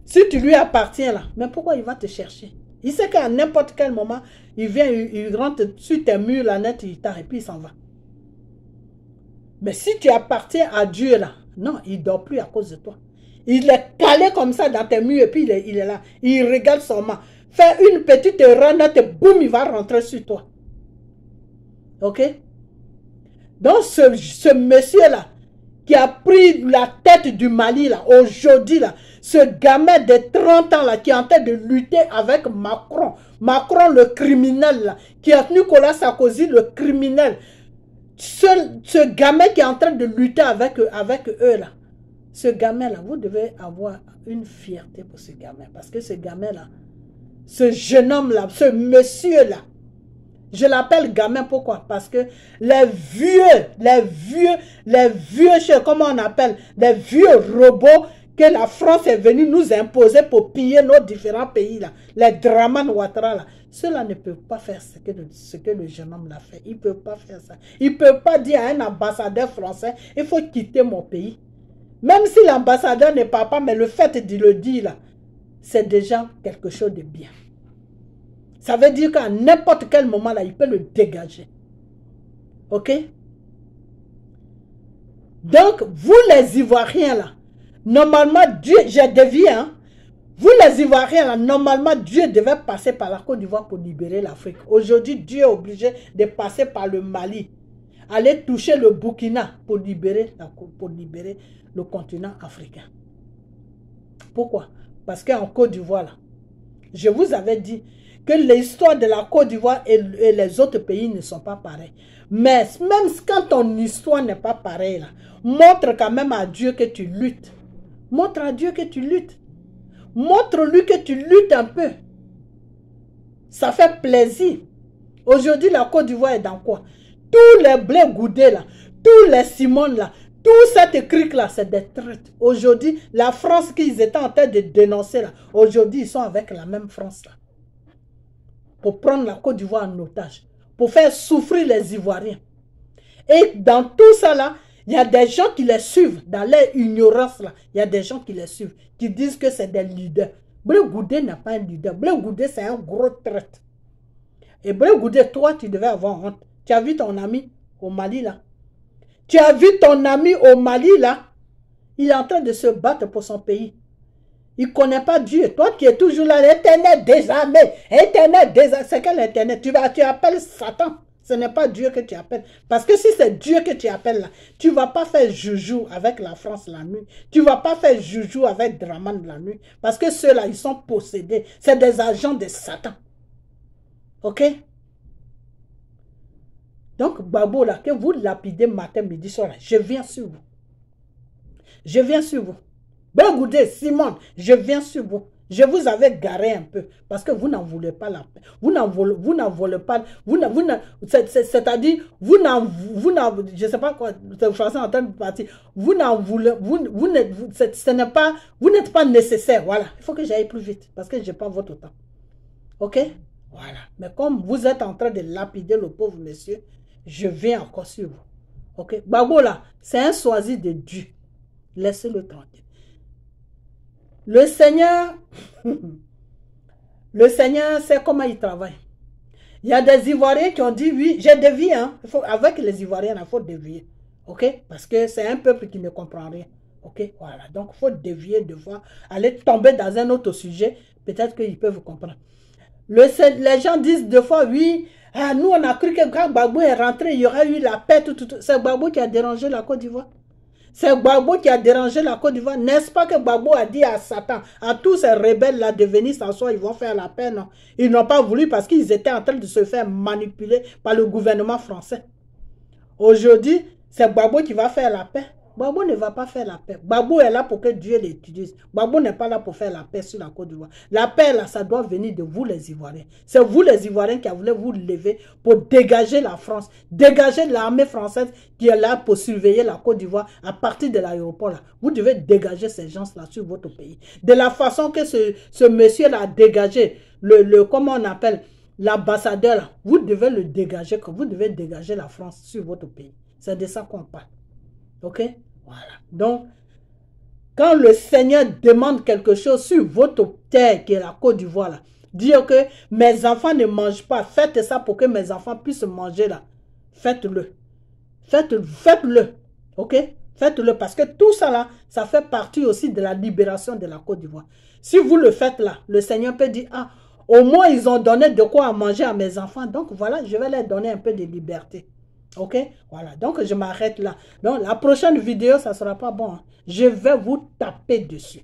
si tu lui appartiens là, mais pourquoi il va te chercher? Il sait qu'à n'importe quel moment, il vient, il rentre sur tes murs, la net, il t'a et puis il s'en va. Mais si tu appartiens à Dieu là, non, il ne dort plus à cause de toi. Il est calé comme ça dans tes murs et puis il est là. Il regarde son main. Fais une petite erreur, boum, il va rentrer sur toi. Ok? Donc ce monsieur-là, qui a pris la tête du Mali, là, aujourd'hui, là, ce gamin de 30 ans, là, qui est en train de lutter avec Macron. Macron, le criminel, là, qui a tenu Nicolas Sarkozy, le criminel. Ce gamin qui est en train de lutter avec eux, là. Ce gamin-là, vous devez avoir une fierté pour ce gamin. Parce que ce gamin-là, ce jeune homme-là, ce monsieur-là, je l'appelle gamin, pourquoi? Parce que les vieux, comment on appelle, les vieux robots que la France est venue nous imposer pour piller nos différents pays, là, les Draman Ouattara, là, ceux-là ne peuvent pas faire ce que le jeune homme l'a fait. Ils ne peuvent pas faire ça. Ils ne peuvent pas dire à un ambassadeur français, il faut quitter mon pays. Même si l'ambassadeur n'est pas, mais le fait de le dire, là, c'est déjà quelque chose de bien. Ça veut dire qu'à n'importe quel moment, là, il peut le dégager. OK? Donc, vous les Ivoiriens, là, normalement, Dieu, j'ai dévié, hein? Vous les Ivoiriens, là, normalement, Dieu devait passer par la Côte d'Ivoire pour libérer l'Afrique. Aujourd'hui, Dieu est obligé de passer par le Mali, aller toucher le Burkina pour libérer le continent africain. Pourquoi? Parce qu'en Côte d'Ivoire, là, je vous avais dit que l'histoire de la Côte d'Ivoire et les autres pays ne sont pas pareils. Mais même quand ton histoire n'est pas pareille, là, montre quand même à Dieu que tu luttes. Montre à Dieu que tu luttes. Montre-lui que tu luttes un peu. Ça fait plaisir. Aujourd'hui, la Côte d'Ivoire est dans quoi? Tous les blés goudés là, tous les Simone là, tout cette crique là, c'est des traites. Aujourd'hui, la France qu'ils étaient en train de dénoncer là, aujourd'hui, ils sont avec la même France là. Pour prendre la Côte d'Ivoire en otage. Pour faire souffrir les Ivoiriens. Et dans tout ça là, il y a des gens qui les suivent. Dans leur ignorance là, il y a des gens qui les suivent. Qui disent que c'est des leaders. Blé Goudé n'est pas un leader. Blé Goudé, c'est un gros traite. Et Blé Goudé, toi, tu devais avoir honte. Tu as vu ton ami au Mali là? Tu as vu ton ami au Mali là? Il est en train de se battre pour son pays. Il ne connaît pas Dieu. Toi qui es toujours là, l'éternel désarmé. Éternel désarmé. C'est quel éternel? Tu appelles Satan. Ce n'est pas Dieu que tu appelles. Parce que si c'est Dieu que tu appelles là, tu ne vas pas faire joujou avec la France la nuit. Tu ne vas pas faire joujou avec Draman la nuit. Parce que ceux-là, ils sont possédés. C'est des agents de Satan. Ok? Donc, Babo là, que vous lapidez matin, midi, soir, je viens sur vous. Je viens sur vous. Goudé, Simone, je viens sur vous. Je vous avais garé un peu parce que vous n'en voulez pas la paix. Vous n'en voulez pas. C'est-à-dire, je ne sais pas quoi, de façon en train de partir. Vous n'en voulez, vous n'êtes pas nécessaire. Voilà. Il faut que j'aille plus vite parce que je n'ai pas votre temps. Ok? Voilà. Mais comme vous êtes en train de lapider le pauvre monsieur, je viens encore sur vous. Ok? Babo là, c'est un choisi de Dieu. Laissez-le tranquille. Le Seigneur, sait comment il travaille. Il y a des Ivoiriens qui ont dit, oui, j'ai dévié. Hein. Avec les Ivoiriens, il faut dévier. OK? Parce que c'est un peuple qui ne comprend rien. OK? Voilà. Donc, il faut dévier, devoir aller tomber dans un autre sujet. Peut-être qu'ils peuvent comprendre. Les gens disent deux fois, oui, nous, on a cru que quand Gbagbo est rentré, il y aurait eu la paix. C'est Gbagbo qui a dérangé la Côte d'Ivoire. C'est Gbagbo qui a dérangé la Côte d'Ivoire. N'est-ce pas que Gbagbo a dit à Satan, à tous ces rebelles-là de venir s'asseoir, ils vont faire la paix, non? Ils n'ont pas voulu parce qu'ils étaient en train de se faire manipuler par le gouvernement français. Aujourd'hui, c'est Gbagbo qui va faire la paix. Gbagbo ne va pas faire la paix. Gbagbo est là pour que Dieu l'utilise. Gbagbo n'est pas là pour faire la paix sur la Côte d'Ivoire. La paix, là, ça doit venir de vous, les Ivoiriens. C'est vous, les Ivoiriens, qui voulez vous lever pour dégager la France, dégager l'armée française qui est là pour surveiller la Côte d'Ivoire à partir de l'aéroport. Vous devez dégager ces gens-là sur votre pays. De la façon que ce monsieur-là a dégagé, comment on appelle, l'ambassadeur, vous devez le dégager, vous devez dégager la France sur votre pays. C'est de ça qu'on parle. Ok? Voilà. Donc, quand le Seigneur demande quelque chose sur votre terre, qui est la Côte d'Ivoire, là, dire que mes enfants ne mangent pas, faites ça pour que mes enfants puissent manger là. Faites-le. Faites-le. Ok? Faites-le parce que tout ça là, ça fait partie aussi de la libération de la Côte d'Ivoire. Si vous le faites là, le Seigneur peut dire, ah, au moins ils ont donné de quoi à manger à mes enfants. Donc voilà, je vais leur donner un peu de liberté. Ok, voilà, donc je m'arrête là. Donc la prochaine vidéo, ça ne sera pas bon. Hein. Je vais vous taper dessus.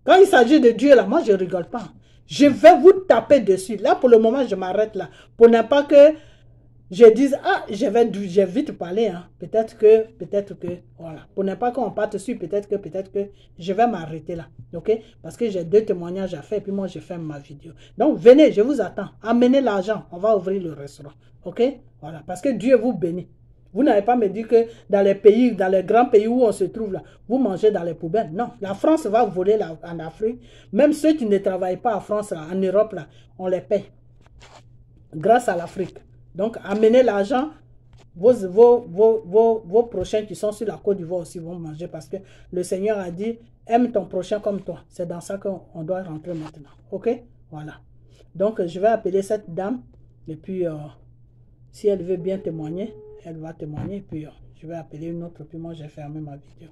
Quand il s'agit de Dieu, là, moi je ne rigole pas. Je vais vous taper dessus. Là, pour le moment, je m'arrête là. Pour ne pas que je dise, ah, j'ai vite parlé. Hein. Peut-être que, voilà. Pour ne pas qu'on parte dessus, peut-être que je vais m'arrêter là. Ok, parce que j'ai 2 témoignages à faire et puis moi, je fais ma vidéo. Donc, venez, je vous attends. Amenez l'argent. On va ouvrir le restaurant. Ok? Voilà. Parce que Dieu vous bénit. Vous n'avez pas me dit que dans les pays, dans les grands pays où on se trouve là, vous mangez dans les poubelles. Non. La France va voler là, en Afrique. Même ceux qui ne travaillent pas en France, là, en Europe, là, on les paye. Grâce à l'Afrique. Donc, amenez l'argent. Vos prochains qui sont sur la Côte d'Ivoire aussi vont manger parce que le Seigneur a dit, aime ton prochain comme toi. C'est dans ça qu'on doit rentrer maintenant. Ok? Voilà. Donc, je vais appeler cette dame. Et puis, si elle veut bien témoigner, elle va témoigner. Et puis, je vais appeler une autre. Puis moi, j'ai fermé ma vidéo.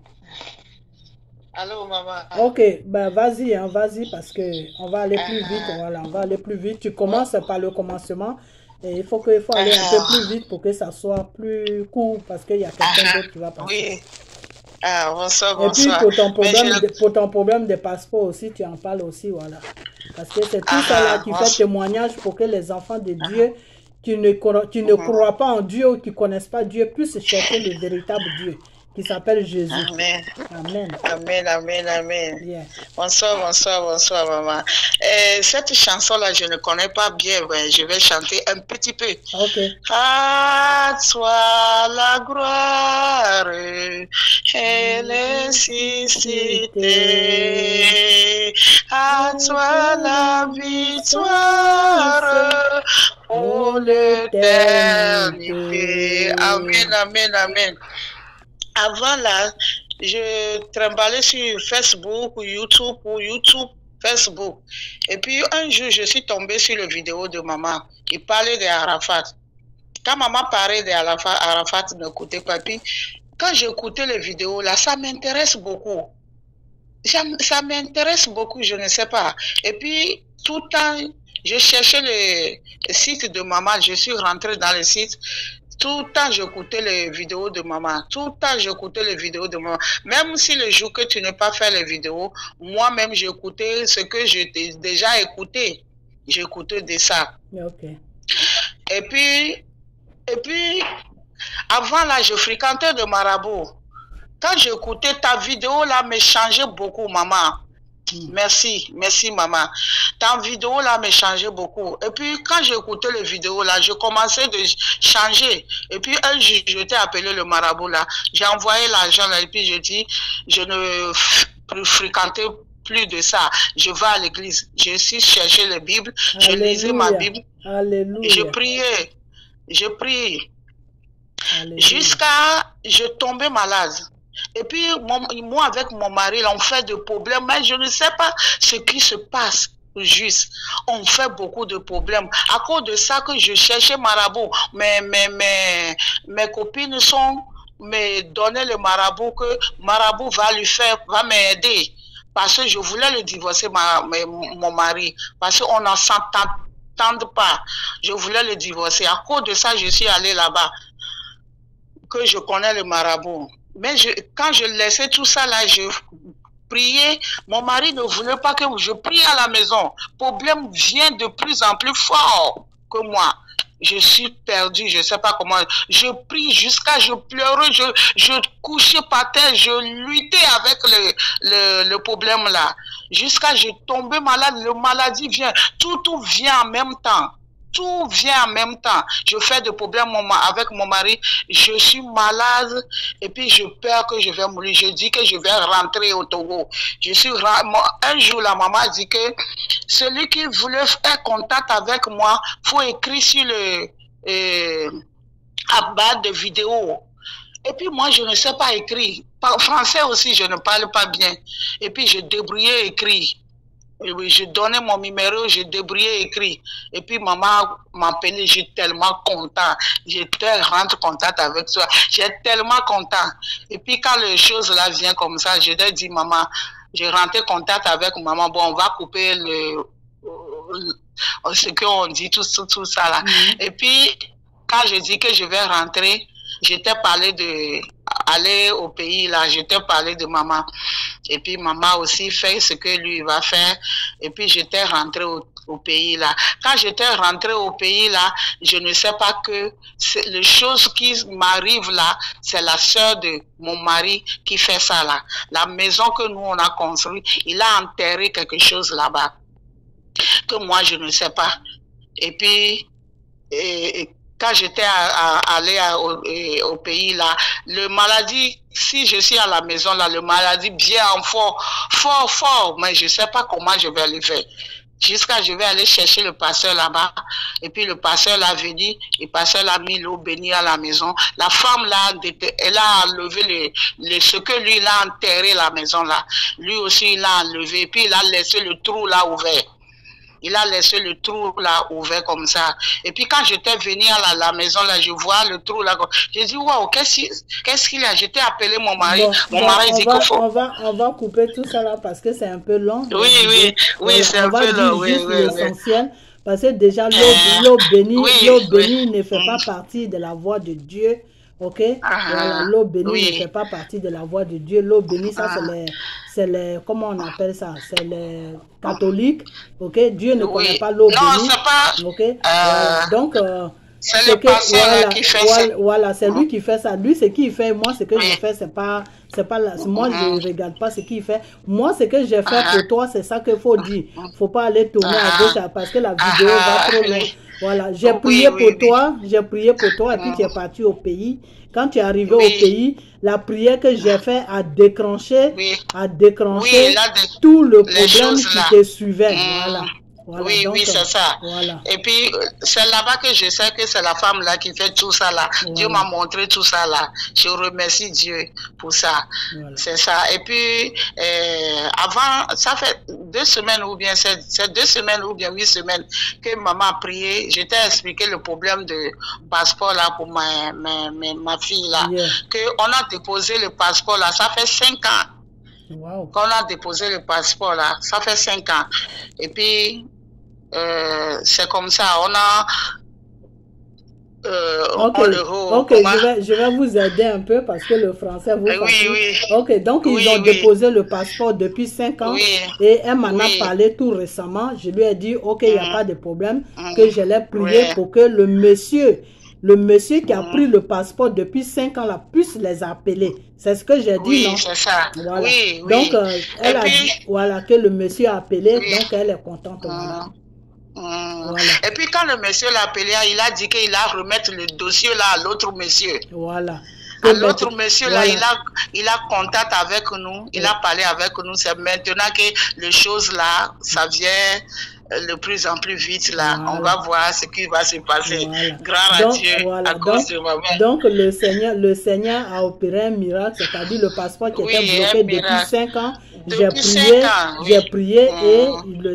Allô, maman.
Ok, ben vas-y, hein, vas-y, parce que on va aller plus vite. Voilà, on va aller plus vite. Tu commences par le commencement. Et il faut aller un peu plus vite pour que ça soit plus court, parce qu'il y a quelqu'un d'autre qui va passer.
Oui. Ah, bonsoir,
Et puis
bonsoir.
pour ton problème de passeport aussi, tu en parles aussi, voilà. Parce que c'est tout ça là qui fait témoignage pour que les enfants de Dieu qui ne croient pas en Dieu ou qui ne connaissent pas Dieu puissent chercher le véritable Dieu qui s'appelle Jésus.
Amen.
Amen.
Amen, amen, amen.
Yeah.
Bonsoir, bonsoir, bonsoir, maman. Cette chanson-là, je ne connais pas bien. Ouais, je vais chanter un petit peu.
Ok.
À toi la gloire et l'insistité. À toi la victoire pour l'éternité. Amen, amen, amen. Avant là, je trimballais sur Facebook ou YouTube, Facebook. Et puis un jour, je suis tombée sur la vidéo de maman. Il parlait d'Arafat. Quand maman parlait d'Arafat, Arafat n'écoutait pas. Puis quand j'écoutais les vidéos là, ça m'intéresse beaucoup. Ça m'intéresse beaucoup, je ne sais pas. Et puis tout le temps, je cherchais le site de maman. Je suis rentrée dans le site. Tout le temps, j'écoutais les vidéos de maman. Tout le temps, j'écoutais les vidéos de maman. Même si le jour que tu n'as pas fait les vidéos, moi-même, j'écoutais ce que j'ai déjà écouté. J'écoutais de ça.
Okay.
Et puis, avant là, je fréquentais de marabout. Quand j'écoutais ta vidéo là, me changeait beaucoup, maman. Merci, merci maman. Ta vidéo là me changeait beaucoup. Et puis quand j'écoutais les vidéos là, je commençais de changer. Et puis un jour, je t'ai appelé le marabout là. J'ai envoyé l'argent là et puis je dis, je ne fréquentais plus de ça. Je vais à l'église. Je suis chercher la Bible. Je lisais ma Bible.
Alléluia.
Je prie. Jusqu'à je tombais malade. Et puis, moi, avec mon mari, là, on fait des problèmes, mais je ne sais pas ce qui se passe juste. On fait beaucoup de problèmes. À cause de ça que je cherchais marabout, mes copines me donnaient le marabout, que marabout va m'aider. Parce que je voulais le divorcer, mon mari. Parce qu'on ne s'entend pas. Je voulais le divorcer. À cause de ça, je suis allée là-bas. Que je connais le marabout. Mais quand je laissais tout ça là, je priais. Mon mari ne voulait pas que je prie à la maison. Le problème vient de plus en plus fort que moi. Je suis perdue, je ne sais pas comment. Je prie jusqu'à je pleurais, je couchais par terre, je luttais avec le problème là. Jusqu'à je tombais malade, la maladie vient, tout vient en même temps. Tout vient en même temps. Je fais des problèmes avec mon mari. Je suis malade et puis je peur que je vais mourir. Je dis que je vais rentrer au Togo. Un jour, la maman dit que celui qui voulait faire contact avec moi, faut écrire sur le à bas de vidéo. Et puis moi, je ne sais pas écrire. Français aussi, je ne parle pas bien. Et puis je débrouillais écrit. Oui, je donnais mon numéro, je débrouillais écrit. Et puis maman m'appelait, j'étais tellement content. J'étais rentre contact avec toi. J'étais tellement content. Et puis quand les choses là viennent comme ça, je lui dis maman, je rentre contact avec maman. Bon, on va couper ce qu'on dit, tout ça là. Et puis quand je dis que je vais rentrer, j'étais parlé aller au pays là, j'étais parlé de maman. Et puis maman aussi fait ce que lui va faire. Et puis j'étais rentrée au pays là. Quand j'étais rentrée au pays là, je ne sais pas que les choses qui m'arrivent là, c'est la sœur de mon mari qui fait ça là. La maison que nous on a construite, il a enterré quelque chose là-bas que moi je ne sais pas. Et puis quand j'étais allé au pays là, le maladie, si je suis à la maison là, le maladie vient en fort, mais je ne sais pas comment je vais le faire. Jusqu'à je vais aller chercher le pasteur là-bas, et puis le pasteur l'a venu, le pasteur l'a mis l'eau bénie à la maison. La femme là, elle a enlevé ce que lui il a enterré la maison là. Lui aussi il a enlevé, et puis il a laissé le trou là ouvert. il a laissé le trou là ouvert comme ça. Et puis quand j'étais venue à la maison là, je vois le trou là. J'ai dit waouh, qu'est-ce qu'il y a? J'étais appelé mon mari. Mon mari dit qu'il faut.
On va couper tout ça là parce que c'est un peu long.
Oui, oui, oui,
voilà,
c'est un peu long. Oui,
juste
oui,
l'essentiel. Parce que déjà, l'eau bénie,
oui.
ne fait pas partie de la voix de Dieu. Ok? Voilà, l'eau bénie ne fait pas partie de la voix de Dieu. L'eau bénie, ça, c'est les, comment on appelle ça? C'est les catholiques. Ok? Dieu ne connaît pas l'eau bénie.
Non, c'est pas.
Ok? Voilà. Donc,
c'est le pasteur qui fait ça.
Voilà, c'est lui qui fait ça. Lui, ce qu'il fait, moi, ce que je fais, c'est pas moi, je regarde pas ce qu'il fait. Moi, ce que j'ai fait pour toi, c'est ça qu'il faut dire. Faut pas aller tourner à gauche parce que la vidéo va trop loin. Voilà, j'ai prié pour toi, et puis tu es parti au pays. Quand tu es arrivé au pays, la prière que j'ai fait a déclenché tout le problème qui te suivait. Voilà. Voilà,
oui,
donc,
oui, c'est ça.
Voilà.
Et puis, c'est là-bas que je sais que c'est la femme là qui fait tout ça là. Voilà. Dieu m'a montré tout ça là. Je remercie Dieu pour ça. Voilà. C'est ça. Et puis, avant, ça fait 2 semaines ou bien, c'est 2 semaines ou bien 8 semaines que maman a prié. Je t'ai expliqué le problème de passeport là pour ma fille là. Yeah. Qu'on a déposé le passeport là, ça fait 5 ans.
Wow.
Quand on a déposé le passeport là, ça fait 5 ans. Et puis, c'est comme ça, on a
ok, je vais vous aider un peu parce que le français vous fatigue.
Oui.
Ok, donc ils ont déposé le passeport depuis 5 ans et elle m'en a parlé tout récemment. Je lui ai dit, ok, il n'y a pas de problème, que je l'ai prié pour que le monsieur qui a pris le passeport depuis 5 ans là puisse les appeler. C'est ce que j'ai dit, non?
Oui, c'est ça.
Voilà.
Oui,
donc, elle a dit voilà, que le monsieur a appelé, donc elle est contente. Voilà.
Voilà. Et puis quand le monsieur l'a appelé, il a dit qu'il a remettre le dossier là à l'autre monsieur.
Voilà.
L'autre monsieur là, il a contact avec nous, il a parlé avec nous. C'est maintenant que les choses là, ça vient de plus en plus vite là. Voilà. On va voir ce qui va se passer. Voilà. Grâce à Dieu, à cause de maman.
Donc le Seigneur a opéré un miracle, c'est-à-dire le passeport qui était bloqué depuis 5 ans. J'ai prié et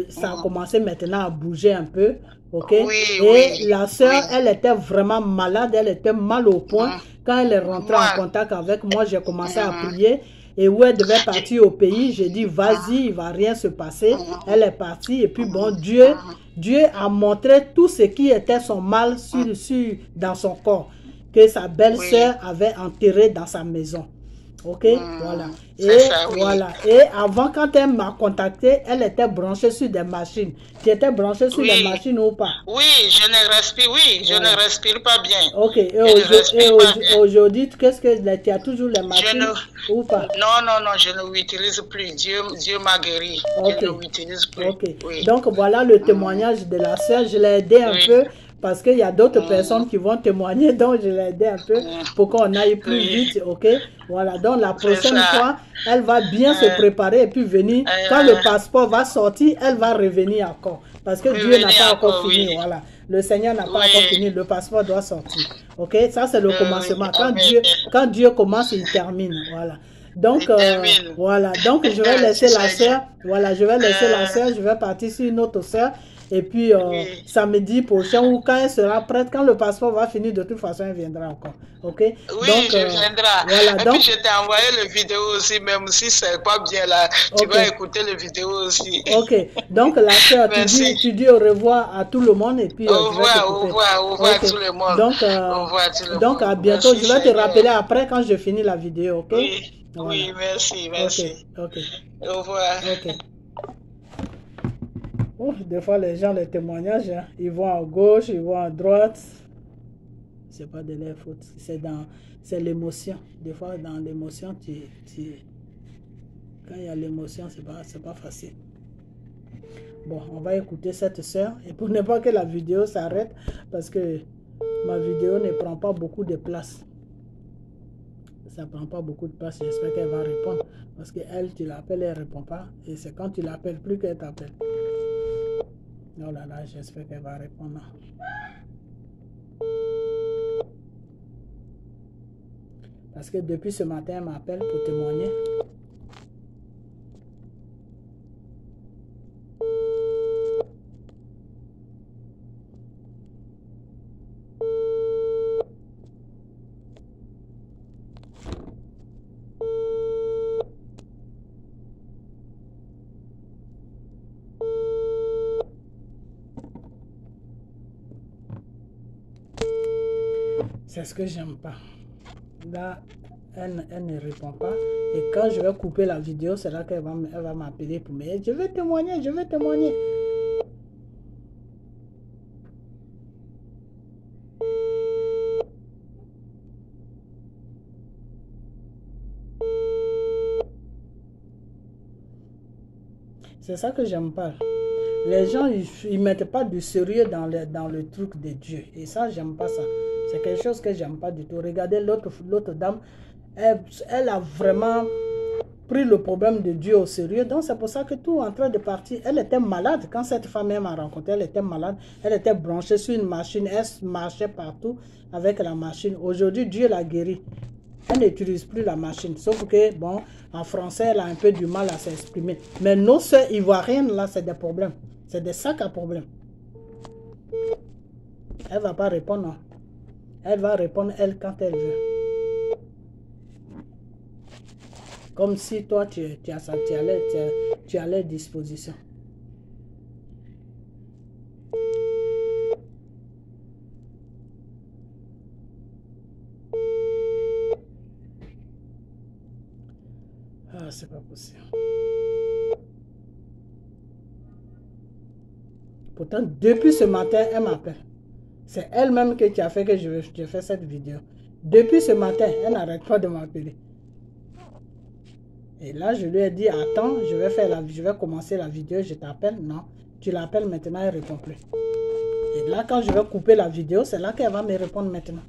ça a commencé maintenant à bouger un peu. Ok. Et la sœur, elle était vraiment malade, elle était mal au point. Quand elle est rentrée en contact avec moi, j'ai commencé à prier. Et où elle devait partir au pays, j'ai dit, vas-y, il va rien se passer. Elle est partie. Et puis bon, Dieu a montré tout ce qui était son mal dans son corps, que sa belle-sœur avait enterré dans sa maison. Ok, voilà. Et voilà. Et avant, quand elle m'a contacté, elle était branchée sur des machines. Tu étais branchée sur les machines ou pas?
Oui, je ne respire pas bien.
Ok. Et aujourd'hui, qu'est-ce que tu as toujours les machines ou pas?
Non, je ne l'utilise plus. Dieu m'a guéri.
Okay.
Je ne l'utilise plus.
Ok. Donc voilà le témoignage de la sœur. Je l'ai aidé un peu. Parce qu'il y a d'autres personnes qui vont témoigner, donc je l'ai aidé un peu pour qu'on aille plus vite, ok? Voilà, donc la prochaine fois, elle va bien se préparer et puis venir. Quand le passeport va sortir, elle va revenir encore. Parce que Dieu n'a pas encore fini, voilà. Le Seigneur n'a pas encore fini, le passeport doit sortir, ok? Ça, c'est le commencement. Quand Dieu commence, il termine, voilà. Donc, voilà, donc je vais laisser la sœur, je vais partir sur une autre sœur. Et puis, samedi prochain, ou quand elle sera prête, quand le passeport va finir, de toute façon, elle viendra encore. Ok?
Oui, donc, je viendrai.
Voilà,
et puis, je t'ai envoyé le vidéo aussi, même si c'est pas bien là. Tu vas écouter le vidéo aussi.
Ok. Donc, la sœur, tu dis au revoir à tout le monde. Et puis,
au revoir à tout le monde.
Donc,
au revoir à tout le monde.
Donc, à bientôt. Merci, je vais te rappeler après quand je finis la vidéo. Ok?
Oui, voilà. Oui, merci.
Ok.
Au revoir.
Ok. Des fois, les gens, les témoignages, ils vont à gauche, ils vont à droite. C'est pas de leur faute. C'est l'émotion. Des fois, dans l'émotion, quand il y a l'émotion, c'est pas facile. Bon, on va écouter cette sœur. Et pour ne pas que la vidéo s'arrête, parce que ma vidéo ne prend pas beaucoup de place. Ça prend pas beaucoup de place. J'espère qu'elle va répondre. Parce qu'elle, tu l'appelles, elle ne répond pas. Et c'est quand tu l'appelles plus qu'elle t'appelle. Oh là là, j'espère qu'elle va répondre. Parce que depuis ce matin, elle m'appelle pour témoigner. C'est ce que j'aime pas. Là, elle ne répond pas. Et quand je vais couper la vidéo, c'est là qu'elle va m'appeler pour me dire, je vais témoigner, je vais témoigner. C'est ça que j'aime pas. Les gens, ils mettent pas du sérieux dans le truc de Dieu. Et ça, j'aime pas ça. C'est quelque chose que j'aime pas du tout. Regardez l'autre dame, elle a vraiment pris le problème de Dieu au sérieux. Donc c'est pour ça que tout en train de partir. Elle était malade. Quand cette femme m'a rencontré, elle était malade. Elle était branchée sur une machine. Elle marchait partout avec la machine. Aujourd'hui, Dieu l'a guérie. Elle n'utilise plus la machine. Sauf que, bon, en français, elle a un peu du mal à s'exprimer. Mais nos soeurs ivoiriennes, là, c'est des problèmes. C'est des sacs à problèmes. Elle ne va pas répondre, non. Elle va répondre, elle, quand elle veut. Comme si toi, tu as les dispositions. Ah, c'est pas possible. Pourtant, depuis ce matin, elle m'appelle. C'est elle-même qui a fait que je fais cette vidéo. Depuis ce matin, elle n'arrête pas de m'appeler. Et là, je lui ai dit, attends, je vais commencer la vidéo, je t'appelle. Non, tu l'appelles maintenant, elle ne répond plus. Et là, quand je vais couper la vidéo, c'est là qu'elle va me répondre maintenant.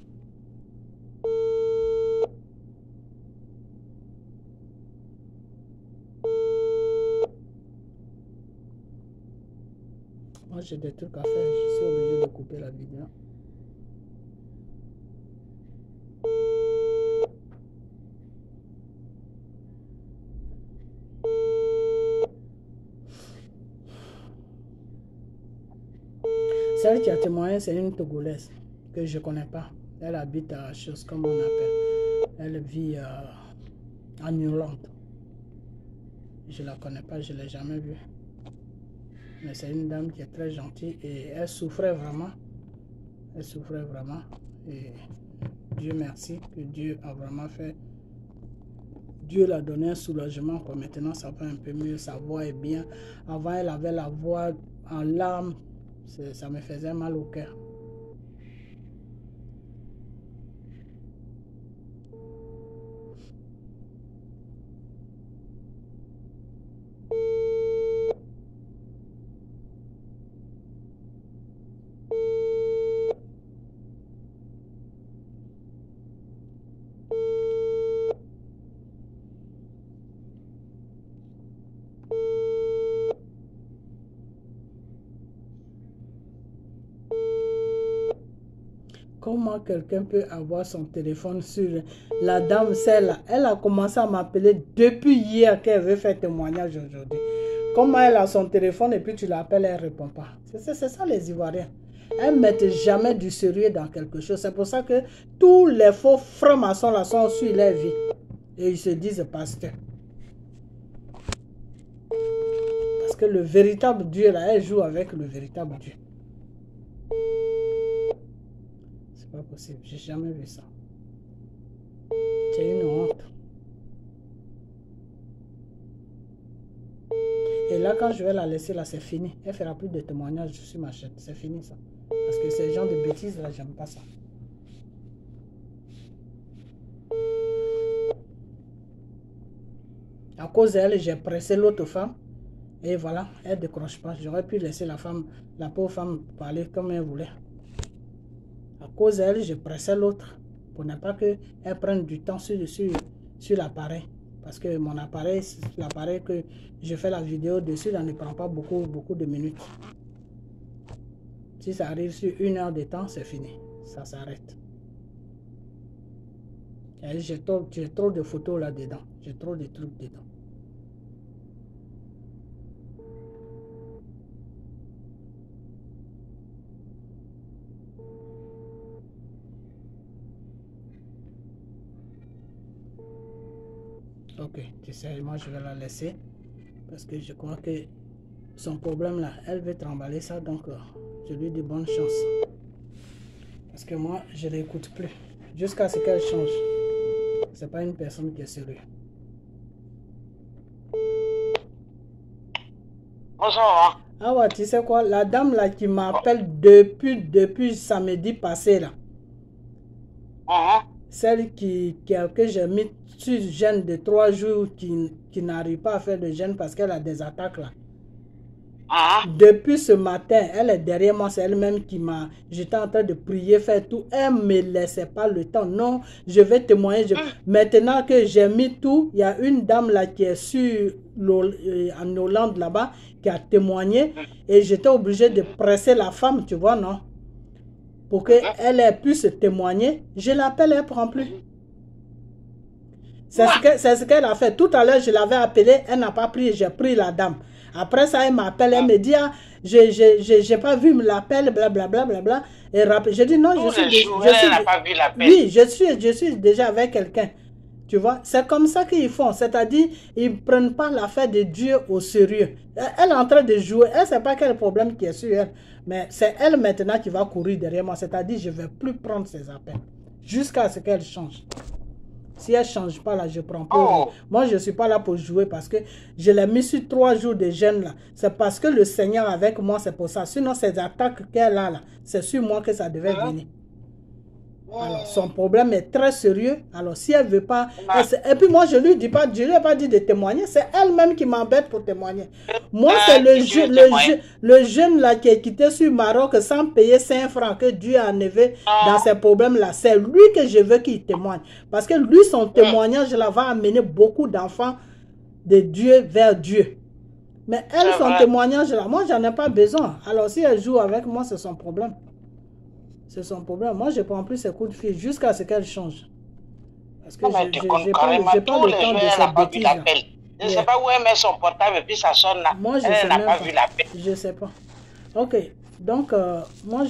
Moi, j'ai des trucs à faire, je suis obligé de couper la vidéo. Celle qui a témoigné, c'est une Togolaise que je ne connais pas. Elle habite à chose comme on appelle. Elle vit en Irlande. Je ne la connais pas, je ne l'ai jamais vue. Mais c'est une dame qui est très gentille et elle souffrait vraiment. Elle souffrait vraiment. Et Dieu merci que Dieu a vraiment fait. Dieu l'a donné un soulagement. Quoi. Maintenant, ça va un peu mieux. Sa voix est bien. Avant, elle avait la voix en larmes. Ça me faisait mal au cœur. Comment quelqu'un peut avoir son téléphone sur la dame, celle-là? Elle a commencé à m'appeler depuis hier qu'elle veut faire témoignage aujourd'hui. Comment elle a son téléphone et puis tu l'appelles, elle ne répond pas. C'est ça les Ivoiriens. Elles ne mettent jamais du sérieux dans quelque chose. C'est pour ça que tous les faux francs-maçons là sont sur leur vie. Et ils se disent pasteurs. Parce que le véritable Dieu là, elle joue avec le véritable Dieu. Pas possible, j'ai jamais vu ça. C'est une honte. Et là, quand je vais la laisser, là, c'est fini. Elle fera plus de témoignages sur ma chaîne. C'est fini, ça. Parce que ces gens de bêtises, là, j'aime pas ça. À cause d'elle, j'ai pressé l'autre femme. Et voilà, elle ne décroche pas. J'aurais pu laisser la pauvre femme parler comme elle voulait. À cause d'elle, je pressais l'autre pour ne pas qu'elle prenne du temps sur l'appareil. Parce que mon appareil, l'appareil que je fais la vidéo dessus, ça ne prend pas beaucoup de minutes. Si ça arrive sur 1 heure de temps, c'est fini. Ça s'arrête. J'ai trop de photos là-dedans. J'ai trop de trucs dedans. Ok, tu sais, moi je vais la laisser parce que je crois que son problème là, elle veut trimballer ça, donc je lui dis bonne chance. Parce que moi, je ne l'écoute plus. Jusqu'à ce qu'elle change. C'est pas une personne qui est sérieuse.
Bonsoir.
Ah ouais, tu sais quoi, la dame là qui m'appelle depuis samedi passé là, celle que j'ai mis sur jeûne de 3 jours, qui n'arrive pas à faire de jeûne parce qu'elle a des attaques là. Depuis ce matin, elle est derrière moi, c'est elle-même qui m'a... J'étais en train de prier, faire tout. Elle ne me laissait pas le temps. Non, je vais témoigner. Maintenant que j'ai mis tout, il y a une dame là qui est en Hollande là-bas, qui a témoigné. Et j'étais obligé de presser la femme, tu vois, non? Pour qu'elle puisse témoigner. Je l'appelle, elle ne prend plus. C'est ce qu'elle a fait. Tout à l'heure, je l'avais appelée, elle n'a pas pris, j'ai pris la dame. Après ça, elle m'appelle, elle me dit, ah, j'ai pas vu l'appel, blablabla, blablabla. Et je dis non, oui, je suis déjà avec quelqu'un. Tu vois, c'est comme ça qu'ils font. C'est-à-dire, ils ne prennent pas l'affaire de Dieu au sérieux. Elle est en train de jouer. Elle ne sait pas quel problème qui est sur elle. Mais c'est elle maintenant qui va courir derrière moi. C'est-à-dire, je ne vais plus prendre ses appels. Jusqu'à ce qu'elle change. Si elle ne change pas là, je prends plus. Moi, je ne suis pas là pour jouer parce que je l'ai mis sur 3 jours de jeûne là. C'est parce que le Seigneur avec moi, c'est pour ça. Sinon, ces attaques qu'elle a là, c'est sur moi que ça devait venir. Alors, son problème est très sérieux. Alors, si elle ne veut pas... Et puis, moi, je ne lui ai pas dit de témoigner. C'est elle-même qui m'embête pour témoigner. Moi, c'est le jeune là qui est quitté sur Maroc sans payer 5 francs que Dieu a enlevé dans ces problèmes-là. C'est lui que je veux qu'il témoigne. Parce que lui, son témoignage là va amener beaucoup d'enfants de Dieu vers Dieu. Mais elle, son témoignage là, moi, j'en ai pas besoin. Alors, si elle joue avec moi, c'est son problème. C'est son problème. Moi, je ne prends plus ses coups de fil jusqu'à ce qu'elle change. Parce que je n'ai pas le temps de cette bêtise.
Je ne sais pas où elle met son portable et puis ça sonne là.
Moi, je ne sais pas. Je ne sais pas. Ok. Donc, moi,